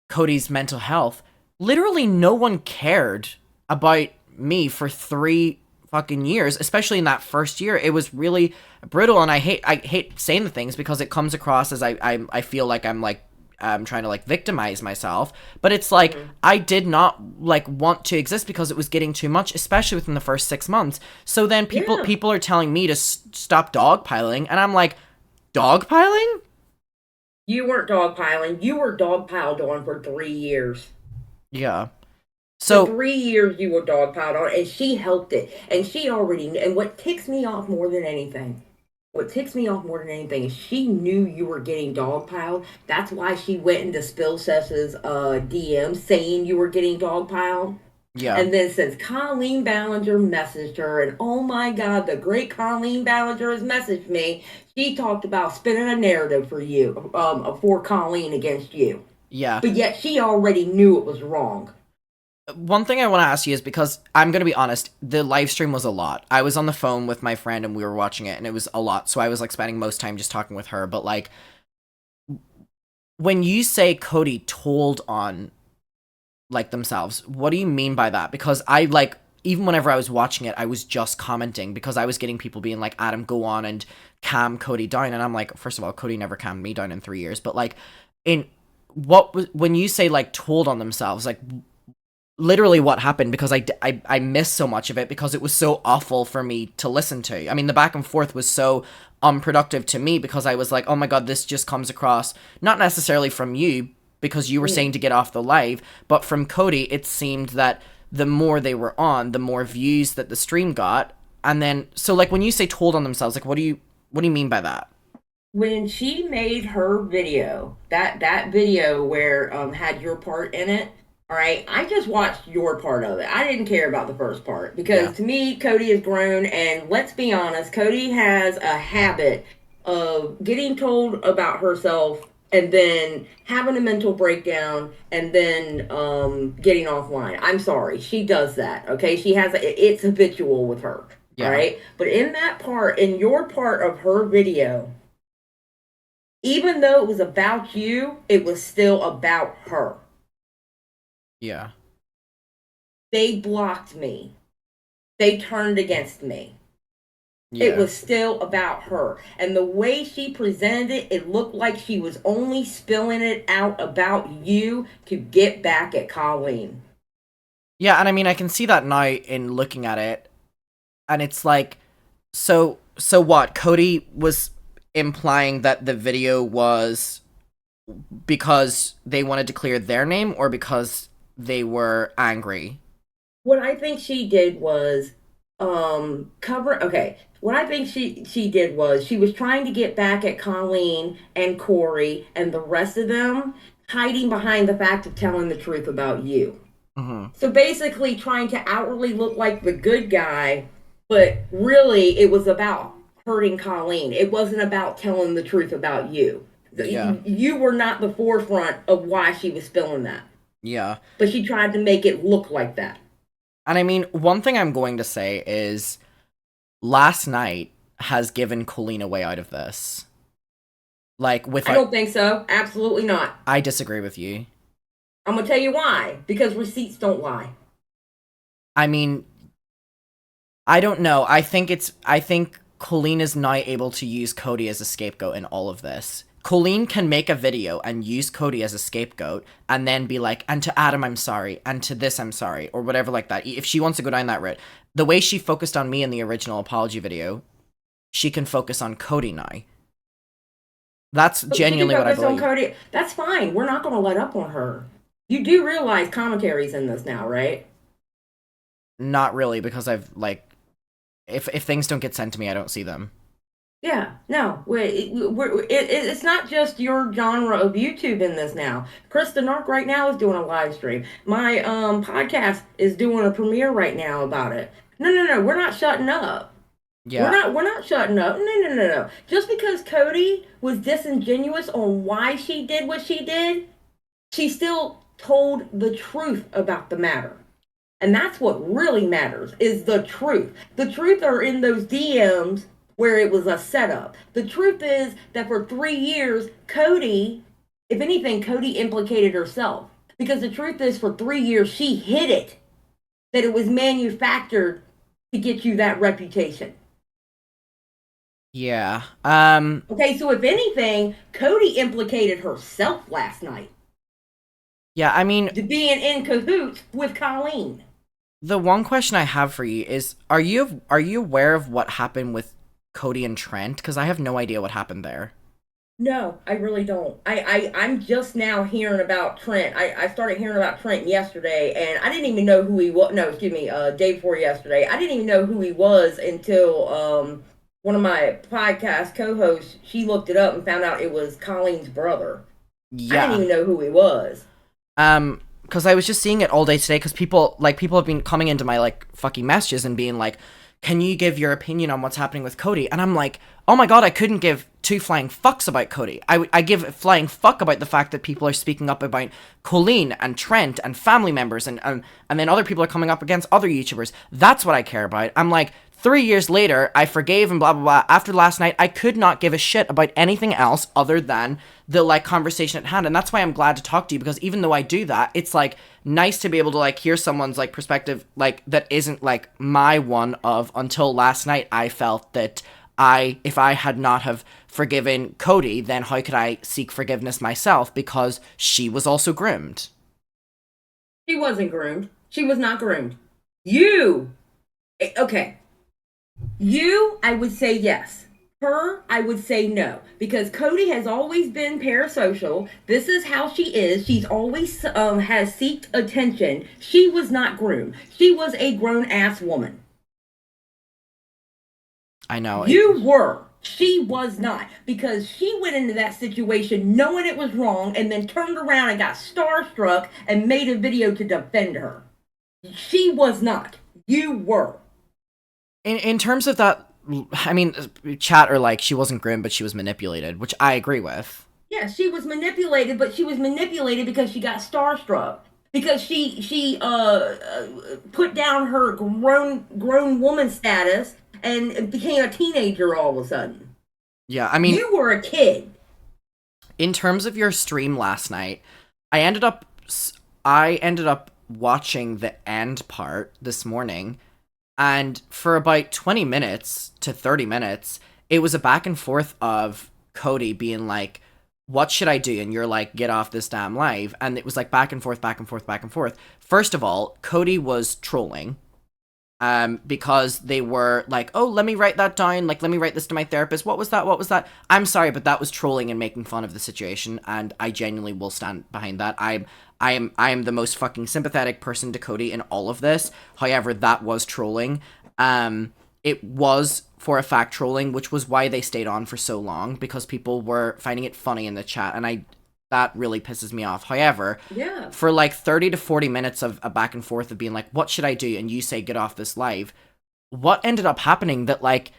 Cody's mental health, literally no one cared about me for 3 fucking years, especially in that first year. It was really brutal, and I hate saying the things because it comes across as I feel like I'm trying to, like, victimize myself, but it's like, I did not, like, want to exist because it was getting too much, especially within the first 6 months. So then people are telling me to stop dogpiling, and I'm like, dogpiling? You weren't dogpiling. You were dogpiled on for 3 years. Yeah. So for 3 years you were dogpiled on, and she helped it. And she already knew. And what ticks me off more than anything, is she knew you were getting dogpiled. That's why she went into Spillsess's DM saying you were getting dogpiled. Yeah. And then since Colleen Ballinger messaged her, and oh my God, the great Colleen Ballinger has messaged me, she talked about spinning a narrative for you, for Colleen against you. Yeah. But yet she already knew it was wrong. One thing I want to ask you is, because I'm going to be honest, the live stream was a lot. I was on the phone with my friend and we were watching it, and it was a lot. So I was, like, spending most time just talking with her. But, like, when you say Cody told on, like, themselves, what do you mean by that? Because I, like, even whenever I was watching it, I was just commenting because I was getting people being like, Adam, go on and calm Cody down. And I'm like, first of all, Cody never calmed me down in 3 years. But, like, when you say, like, told on themselves, like, literally what happened? Because I missed so much of it because it was so awful for me to listen to. I mean, the back and forth was so unproductive to me because I was like, oh my God, this just comes across, not necessarily from you because you were saying to get off the live, but from Cody, it seemed that the more they were on, the more views that the stream got. And then, so, like, when you say told on themselves, like, what do you mean by that? When she made her video, that video where had your part in it, all right, I just watched your part of it. I didn't care about the first part because to me, Cody has grown, and let's be honest, Cody has a habit of getting told about herself and then having a mental breakdown and then getting offline. I'm sorry, she does that. Okay, she has it's habitual with her. All right, but in your part of her video, even though it was about you, it was still about her. Yeah. They blocked me. They turned against me. Yeah. It was still about her. And the way she presented it, it looked like she was only spilling it out about you to get back at Colleen. Yeah, and I mean, I can see that now in looking at it. And it's like, so what? Cody was implying that the video was because they wanted to clear their name or because they were angry? What I think she did was what I think she did was she was trying to get back at Colleen and Corey and the rest of them, hiding behind the fact of telling the truth about you. Mm-hmm. So basically trying to outwardly look like the good guy, but really it was about hurting Colleen. It wasn't about telling the truth about you. Yeah. You were not the forefront of why she was spilling that. Yeah. But she tried to make it look like that. And I mean, one thing I'm going to say is last night has given Colleen a way out of this. Like, I don't think so. Absolutely not. I disagree with you. I'm going to tell you why. Because receipts don't lie. I mean, I don't know. I think Colleen is now able to use Cody as a scapegoat in all of this. Colleen can make a video and use Cody as a scapegoat and then be like, and to Adam, I'm sorry, and to this, I'm sorry, or whatever like that. If she wants to go down that route. The way she focused on me in the original apology video, she can focus on Cody now. That's genuinely what I believe. On Cody. That's fine. We're not going to let up on her. You do realize commentary's in this now, right? Not really, because I've, like, if things don't get sent to me, I don't see them. Yeah, no, it's not just your genre of YouTube in this now. Krista Nark right now is doing a live stream. My podcast is doing a premiere right now about it. No, we're not shutting up. Yeah. We're not shutting up. No. Just because Cody was disingenuous on why she did what she did, she still told the truth about the matter. And that's what really matters, is the truth. The truth are in those DMs where it was a setup. The truth is that for 3 years, Cody, if anything, Cody implicated herself. Because the truth is, for 3 years, she hid it. That it was manufactured to get you that reputation. Yeah. Okay, so if anything, Cody implicated herself last night. Yeah, I mean, being in cahoots with Colleen. The one question I have for you is, are you aware of what happened with Cody and Trent? Because I have no idea what happened there. No, I really don't. I'm just now hearing about Trent. I started hearing about Trent yesterday, and I didn't even know who he was. No, excuse me, day before yesterday. I didn't even know who he was until one of my podcast co-hosts, she looked it up and found out it was Colleen's brother. Yeah. I didn't even know who he was. Because I was just seeing it all day today, because people have been coming into my, like, fucking messages and being like, can you give your opinion on what's happening with Cody? And I'm like, oh my god, I couldn't give two flying fucks about Cody. I give a flying fuck about the fact that people are speaking up about Colleen and Trent and family members, and then other people are coming up against other YouTubers. That's what I care about. I'm like, 3 years later, I forgave and blah, blah, blah. After last night, I could not give a shit about anything else other than the, like, conversation at hand. And that's why I'm glad to talk to you, because even though I do that, it's, like, nice to be able to, like, hear someone's, like, perspective, like, that isn't, like, my one of, until last night, I felt that if I had not have forgiven Cody, then how could I seek forgiveness myself? Because she was also groomed. She wasn't groomed. She was not groomed. Okay. You, I would say yes. Her, I would say no. Because Cody has always been parasocial. This is how she is. She's always has seeked attention. She was not groomed. She was a grown-ass woman. I know. You were. She was not. Because she went into that situation knowing it was wrong and then turned around and got starstruck and made a video to defend her. She was not. You were. In terms of that, I mean, chat are like, she wasn't groomed, but she was manipulated, which I agree with. Yeah, she was manipulated, but she was manipulated because she got starstruck. Because she put down her grown woman status and became a teenager all of a sudden. Yeah, I mean, you were a kid. In terms of your stream last night, I ended up watching the end part this morning. And for about 20 minutes to 30 minutes, it was a back and forth of Cody being like, what should I do? And you're like, get off this damn live. And it was like back and forth, back and forth, back and forth. First of all, Cody was trolling. Because they were like, oh, let me write that down. Like, let me write this to my therapist. What was that? What was that? I'm sorry, but that was trolling and making fun of the situation. And I genuinely will stand behind that. I am the most fucking sympathetic person to Cody in all of this. However, that was trolling. It was for a fact trolling, which was why they stayed on for so long, because people were finding it funny in the chat, and that really pisses me off. However, yeah, for like 30 to 40 minutes of a back and forth of being like, what should I do? And you say, get off this live. What ended up happening that, like,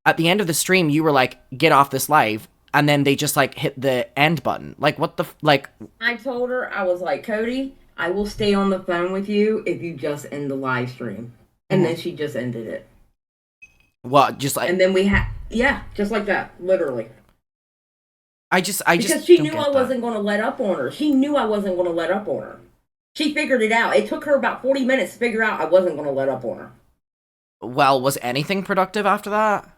at the end of the stream, you were like, get off this live. And then they just, like, hit the end button. Like, what the, like... I told her, I was like, Cody, I will stay on the phone with you if you just end the live stream. And then she just ended it. What, just like... And then yeah, just like that, literally. Because she knew I wasn't going to let up on her. She knew I wasn't going to let up on her. She figured it out. It took her about 40 minutes to figure out I wasn't going to let up on her. Well, was anything productive after that?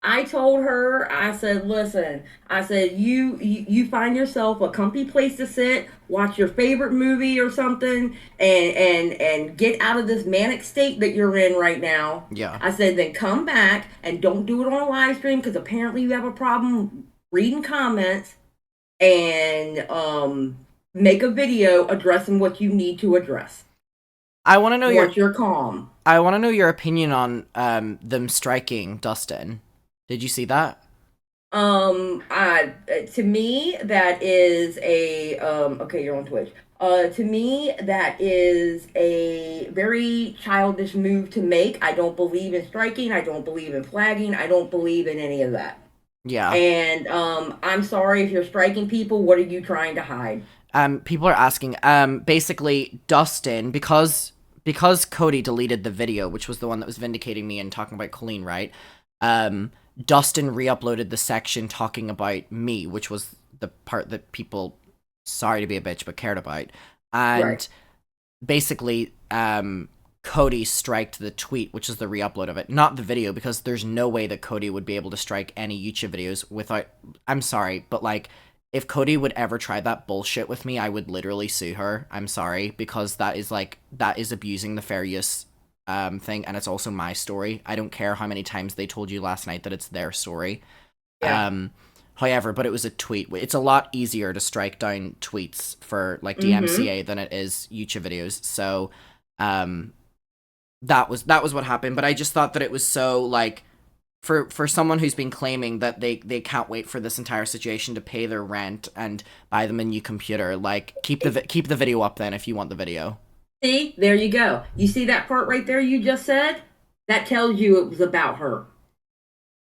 I told her, I said, listen, I said, you find yourself a comfy place to sit, watch your favorite movie or something, and get out of this manic state that you're in right now. Yeah. I said, then come back and don't do it on a live stream because apparently you have a problem reading comments, and make a video addressing what you need to address. I want to know once you're calm. I want to know your opinion on them striking Dustin. Did you see that? To me, that is a okay, you're on Twitch. To me, that is a very childish move to make. I don't believe in striking. I don't believe in flagging. I don't believe in any of that. Yeah. And I'm sorry if you're striking people. What are you trying to hide? People are asking. Basically, Dustin, because Cody deleted the video, which was the one that was vindicating me and talking about Colleen, right? Dustin re-uploaded the section talking about me, which was the part that people, sorry to be a bitch, but cared about. And Right. basically, Cody striked the tweet, which is the re-upload of it, not the video, because there's no way that Cody would be able to strike any YouTube videos without, I'm sorry, but like, if Cody would ever try that bullshit with me, I would literally sue her. I'm sorry, because that is abusing the fair use thing, and it's also my story. I don't care how many times they told you last night that it's their story. Yeah. However, but it was a tweet. It's a lot easier to strike down tweets for like DMCA than it is YouTube videos. So that was what happened. But I just thought that it was so like for someone who's been claiming that they can't wait for this entire situation to pay their rent and buy them a new computer, like keep the video up then if you want the video. See, there you go. You see that part right there you just said? That tells you it was about her.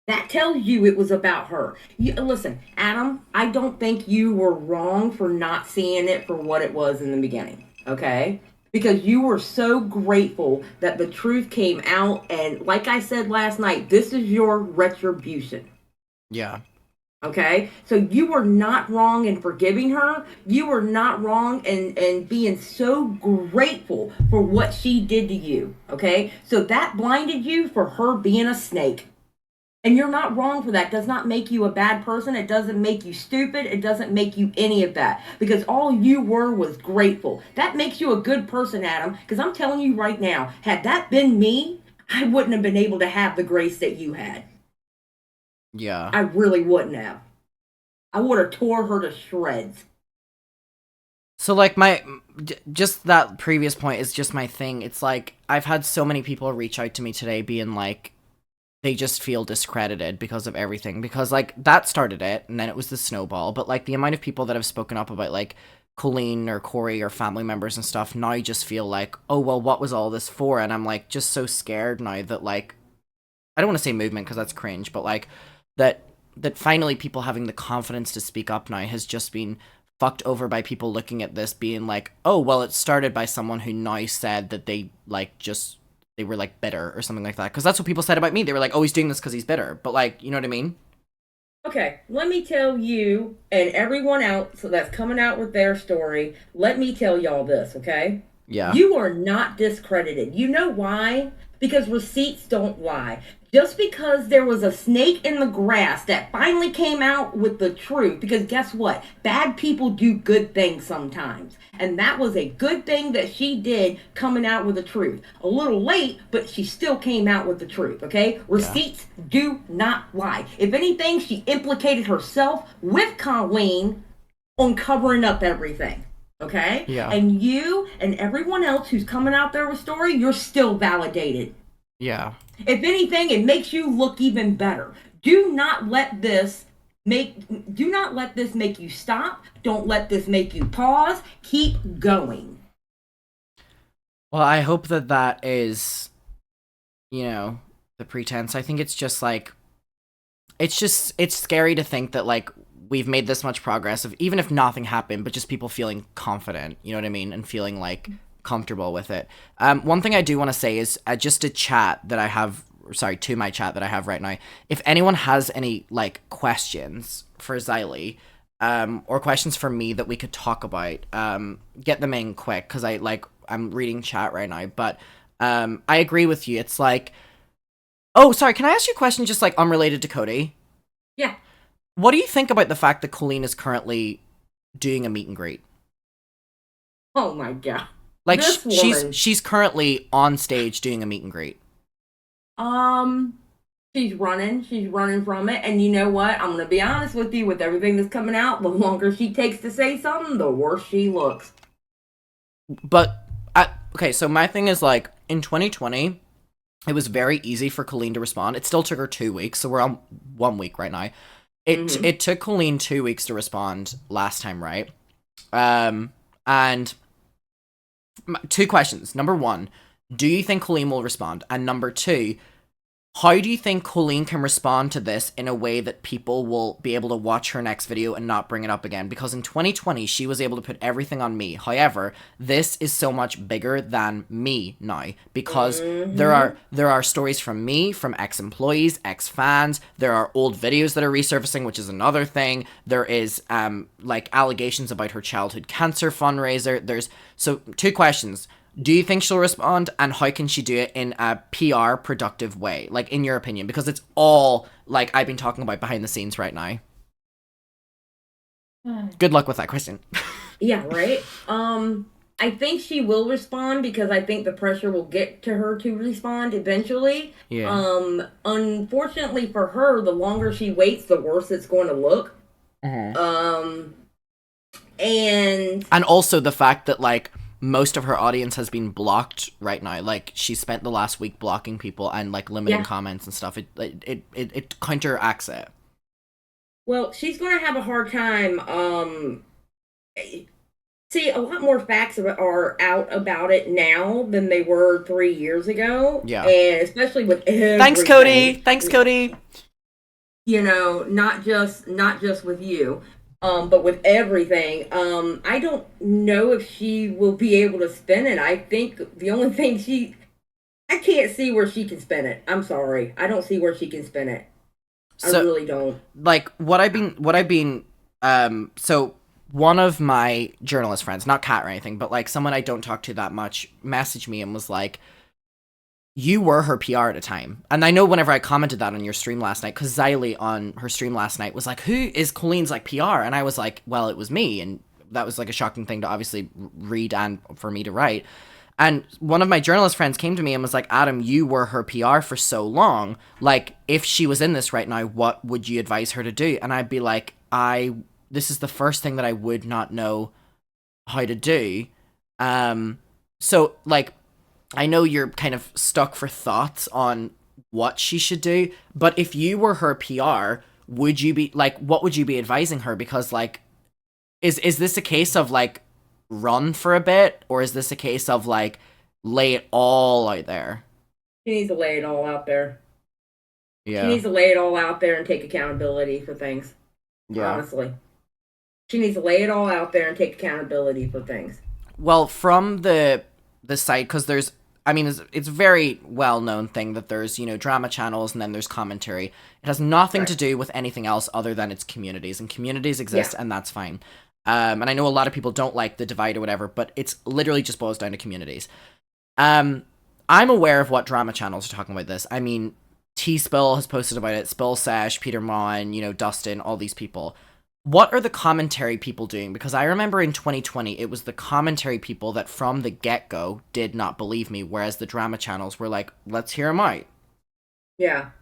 That tells you it was about her. Listen, Adam, I don't think you were wrong for not seeing it for what it was in the beginning, okay? Because you were so grateful that the truth came out, and like I said last night, this is your retribution. Yeah. Okay, so you were not wrong in forgiving her. You were not wrong in being so grateful for what she did to you. Okay, so that blinded you for her being a snake. And you're not wrong for that. It does not make you a bad person. It doesn't make you stupid. It doesn't make you any of that. Because all you were was grateful. That makes you a good person, Adam. Because I'm telling you right now, had that been me, I wouldn't have been able to have the grace that you had. Yeah. I really wouldn't have. I would have tore her to shreds. So, like, just that previous point is just my thing. It's like, I've had so many people reach out to me today being like, they just feel discredited because of everything. Because, like, that started it, and then it was the snowball. But, like, the amount of people that have spoken up about, like, Colleen or Corey or family members and stuff now just feel like, oh, well, what was all this for? And I'm, like, just so scared now that, like, I don't want to say movement because that's cringe, but, like, that finally people having the confidence to speak up now has just been fucked over by people looking at this being like, oh, well, it started by someone who now said that they, like, they were, like, bitter or something like that. Because that's what people said about me. They were like, oh, he's doing this because he's bitter. But, like, you know what I mean? Okay, let me tell you and everyone else that's coming out with their story, let me tell y'all this, okay? Yeah. You are not discredited. You know why? Because receipts don't lie. Just because there was a snake in the grass that finally came out with the truth, because guess what? Bad people do good things sometimes. And that was a good thing that she did, coming out with the truth. A little late, but she still came out with the truth, okay? Receipts do not lie. If anything, she implicated herself with Colleen on covering up everything. Okay? Yeah. And you and everyone else who's coming out there with story, you're still validated. Yeah. If anything, it makes you look even better. Do not let this make you stop. Don't let this make you pause. Keep going. Well, I hope that is, you know, the pretense. I think it's just like, it's scary to think that, like, we've made this much progress, of even if nothing happened, but just people feeling confident, you know what I mean, and feeling, like, comfortable with it. One thing I do want to say is just to my chat that I have right now, if anyone has any, like, questions for Xylie, or questions for me that we could talk about, get them in quick, because I'm reading chat right now, but I agree with you. It's like, Oh, sorry, can I ask you a question just, like, unrelated to Cody? Yeah. What do you think about the fact that Colleen is currently doing a meet and greet? Oh my god. Like, This woman. she's currently on stage doing a meet and greet. She's running from it, and you know what? I'm gonna be honest with you, with everything that's coming out, the longer she takes to say something, the worse she looks. But, okay, so my thing is, like, in 2020, it was very easy for Colleen to respond. It still took her 2 weeks, so we're on 1 week right now. It took Colleen 2 weeks to respond last time, right? And two questions. Number one, do you think Colleen will respond? And number two, how do you think Colleen can respond to this in a way that people will be able to watch her next video and not bring it up again? Because in 2020, she was able to put everything on me. However, this is so much bigger than me now, because there are stories from me, from ex-employees, ex-fans. There are old videos that are resurfacing, which is another thing. There is like allegations about her childhood cancer fundraiser. So two questions. Do you think she'll respond, and how can she do it in a PR productive way, like, in your opinion? Because it's all, like, I've been talking about behind the scenes right now. Good luck with that question. Yeah, right? I think she will respond, because I think the pressure will get to her to respond eventually. Yeah. Unfortunately for her, the longer she waits, the worse it's going to look. And also the fact that, like, most of her audience has been blocked right now. Like, she spent the last week blocking people and, like, limiting comments and stuff. It counteracts it. Well, she's going to have a hard time. See, a lot more facts are out about it now than they were 3 years ago. Yeah. And especially with everything. Thanks, Cody. You know, not just with you. But with everything, I don't know if she will be able to spin it. I think the only thing I can't see where she can spin it. I'm sorry. I don't see where she can spin it. I really don't. Like, so one of my journalist friends, not Kat or anything, but, like, someone I don't talk to that much, messaged me and was like, you were her PR at a time. And I know whenever I commented that on your stream last night, because Xylie on her stream last night was like, who is Colleen's, like, PR? And I was like, well, it was me. And that was, like, a shocking thing to obviously read and for me to write. And one of my journalist friends came to me and was like, Adam, you were her PR for so long. Like, if she was in this right now, what would you advise her to do? And I'd be like, this is the first thing that I would not know how to do. So, like, I know you're kind of stuck for thoughts on what she should do, but if you were her PR, would you be, like, what would you be advising her? Because, like, is this a case of, like, run for a bit, or is this a case of, like, lay it all out there? She needs to lay it all out there. Yeah. She needs to lay it all out there and take accountability for things. Yeah. Honestly. She needs to lay it all out there and take accountability for things. Well, from the site, because there's, I mean, it's a very well-known thing that there's, you know, drama channels and then there's commentary. It has nothing to do with anything else other than its communities, and communities exist, and that's fine. And I know a lot of people don't like the divide or whatever, but it's literally just boils down to communities. I'm aware of what drama channels are talking about this. I mean, T-Spill has posted about it, Spill Sesh, Peter Mon, you know, Dustin, all these people. What are the commentary people doing? Because I remember in 2020, it was the commentary people that from the get-go did not believe me, whereas the drama channels were like, let's hear them out. Yeah.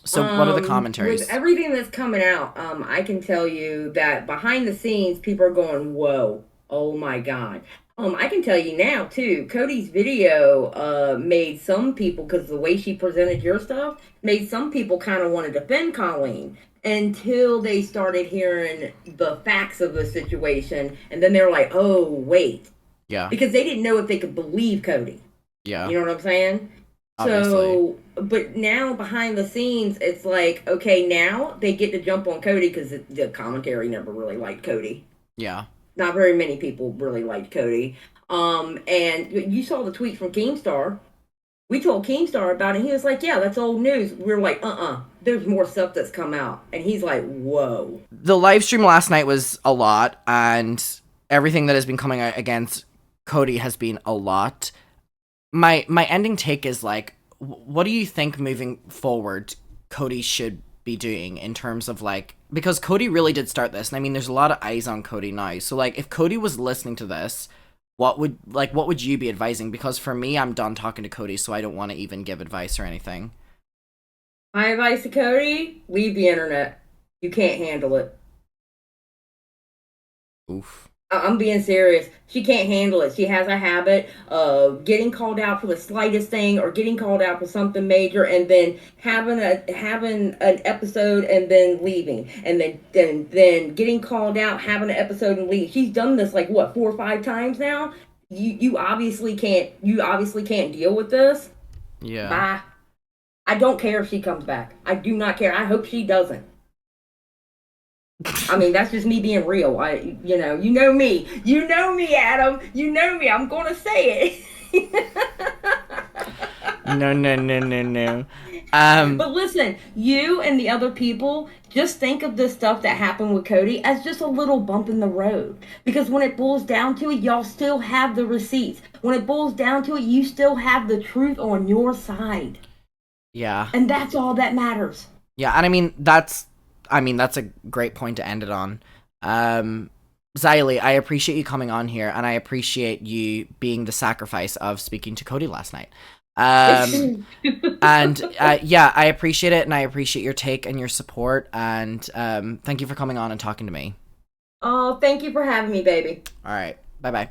So what are the commentaries? With everything that's coming out, I can tell you that behind the scenes, people are going, whoa, oh my God. I can tell you now, too, Cody's video made some people, because the way she presented your stuff, made some people kind of want to defend Colleen. Until they started hearing the facts of the situation, and then they're like, oh, wait. Yeah. Because they didn't know if they could believe Cody. Yeah. You know what I'm saying? Obviously. So, but now behind the scenes, it's like, okay, now they get to jump on Cody because the commentary never really liked Cody. Yeah. Not very many people really liked Cody. And you saw the tweet from Keemstar. We told Keemstar about it. He was like, yeah, that's old news. We were like, there's more stuff that's come out. And he's like, whoa. The live stream last night was a lot, and everything that has been coming out against Cody has been a lot. My ending take is, like, what do you think moving forward Cody should be doing in terms of, like, because Cody really did start this, and I mean, there's a lot of eyes on Cody now. So, like, if Cody was listening to this, what would you be advising? Because for me, I'm done talking to Cody, so I don't want to even give advice or anything. My advice to Cody: leave the internet. You can't handle it. Oof. I'm being serious. She can't handle it. She has a habit of getting called out for the slightest thing, or getting called out for something major, and then having an episode and then leaving, and then getting called out, having an episode and leaving. She's done this like what, 4 or 5 times now. You obviously can't deal with this. Yeah. Bye. I don't care if she comes back. I do not care. I hope she doesn't. I mean, that's just me being real. You know me. You know me, Adam. You know me. I'm gonna say it. No. But listen, you and the other people, just think of the stuff that happened with Cody as just a little bump in the road. Because when it boils down to it, y'all still have the receipts. When it boils down to it, you still have the truth on your side. Yeah. And that's all that matters. Yeah, and I mean, that's a great point to end it on. Xylie, I appreciate you coming on here, and I appreciate you being the sacrifice of speaking to Cody last night. And yeah, I appreciate it, and I appreciate your take and your support, and thank you for coming on and talking to me. Oh, thank you for having me, baby. All right, bye-bye.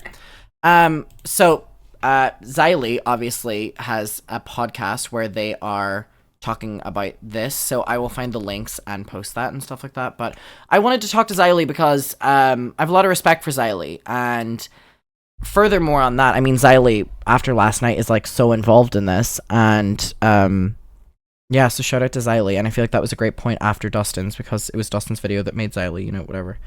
So Xylie obviously has a podcast where they are talking about this, so I will find the links and post that and stuff like that. But I wanted to talk to Xylie because I have a lot of respect for Xylie, and furthermore on that, I mean, Xylie, after last night, is like so involved in this, and yeah, so shout out to Xylie, and I feel like that was a great point after Dustin's, because it was Dustin's video that made Xylie, whatever.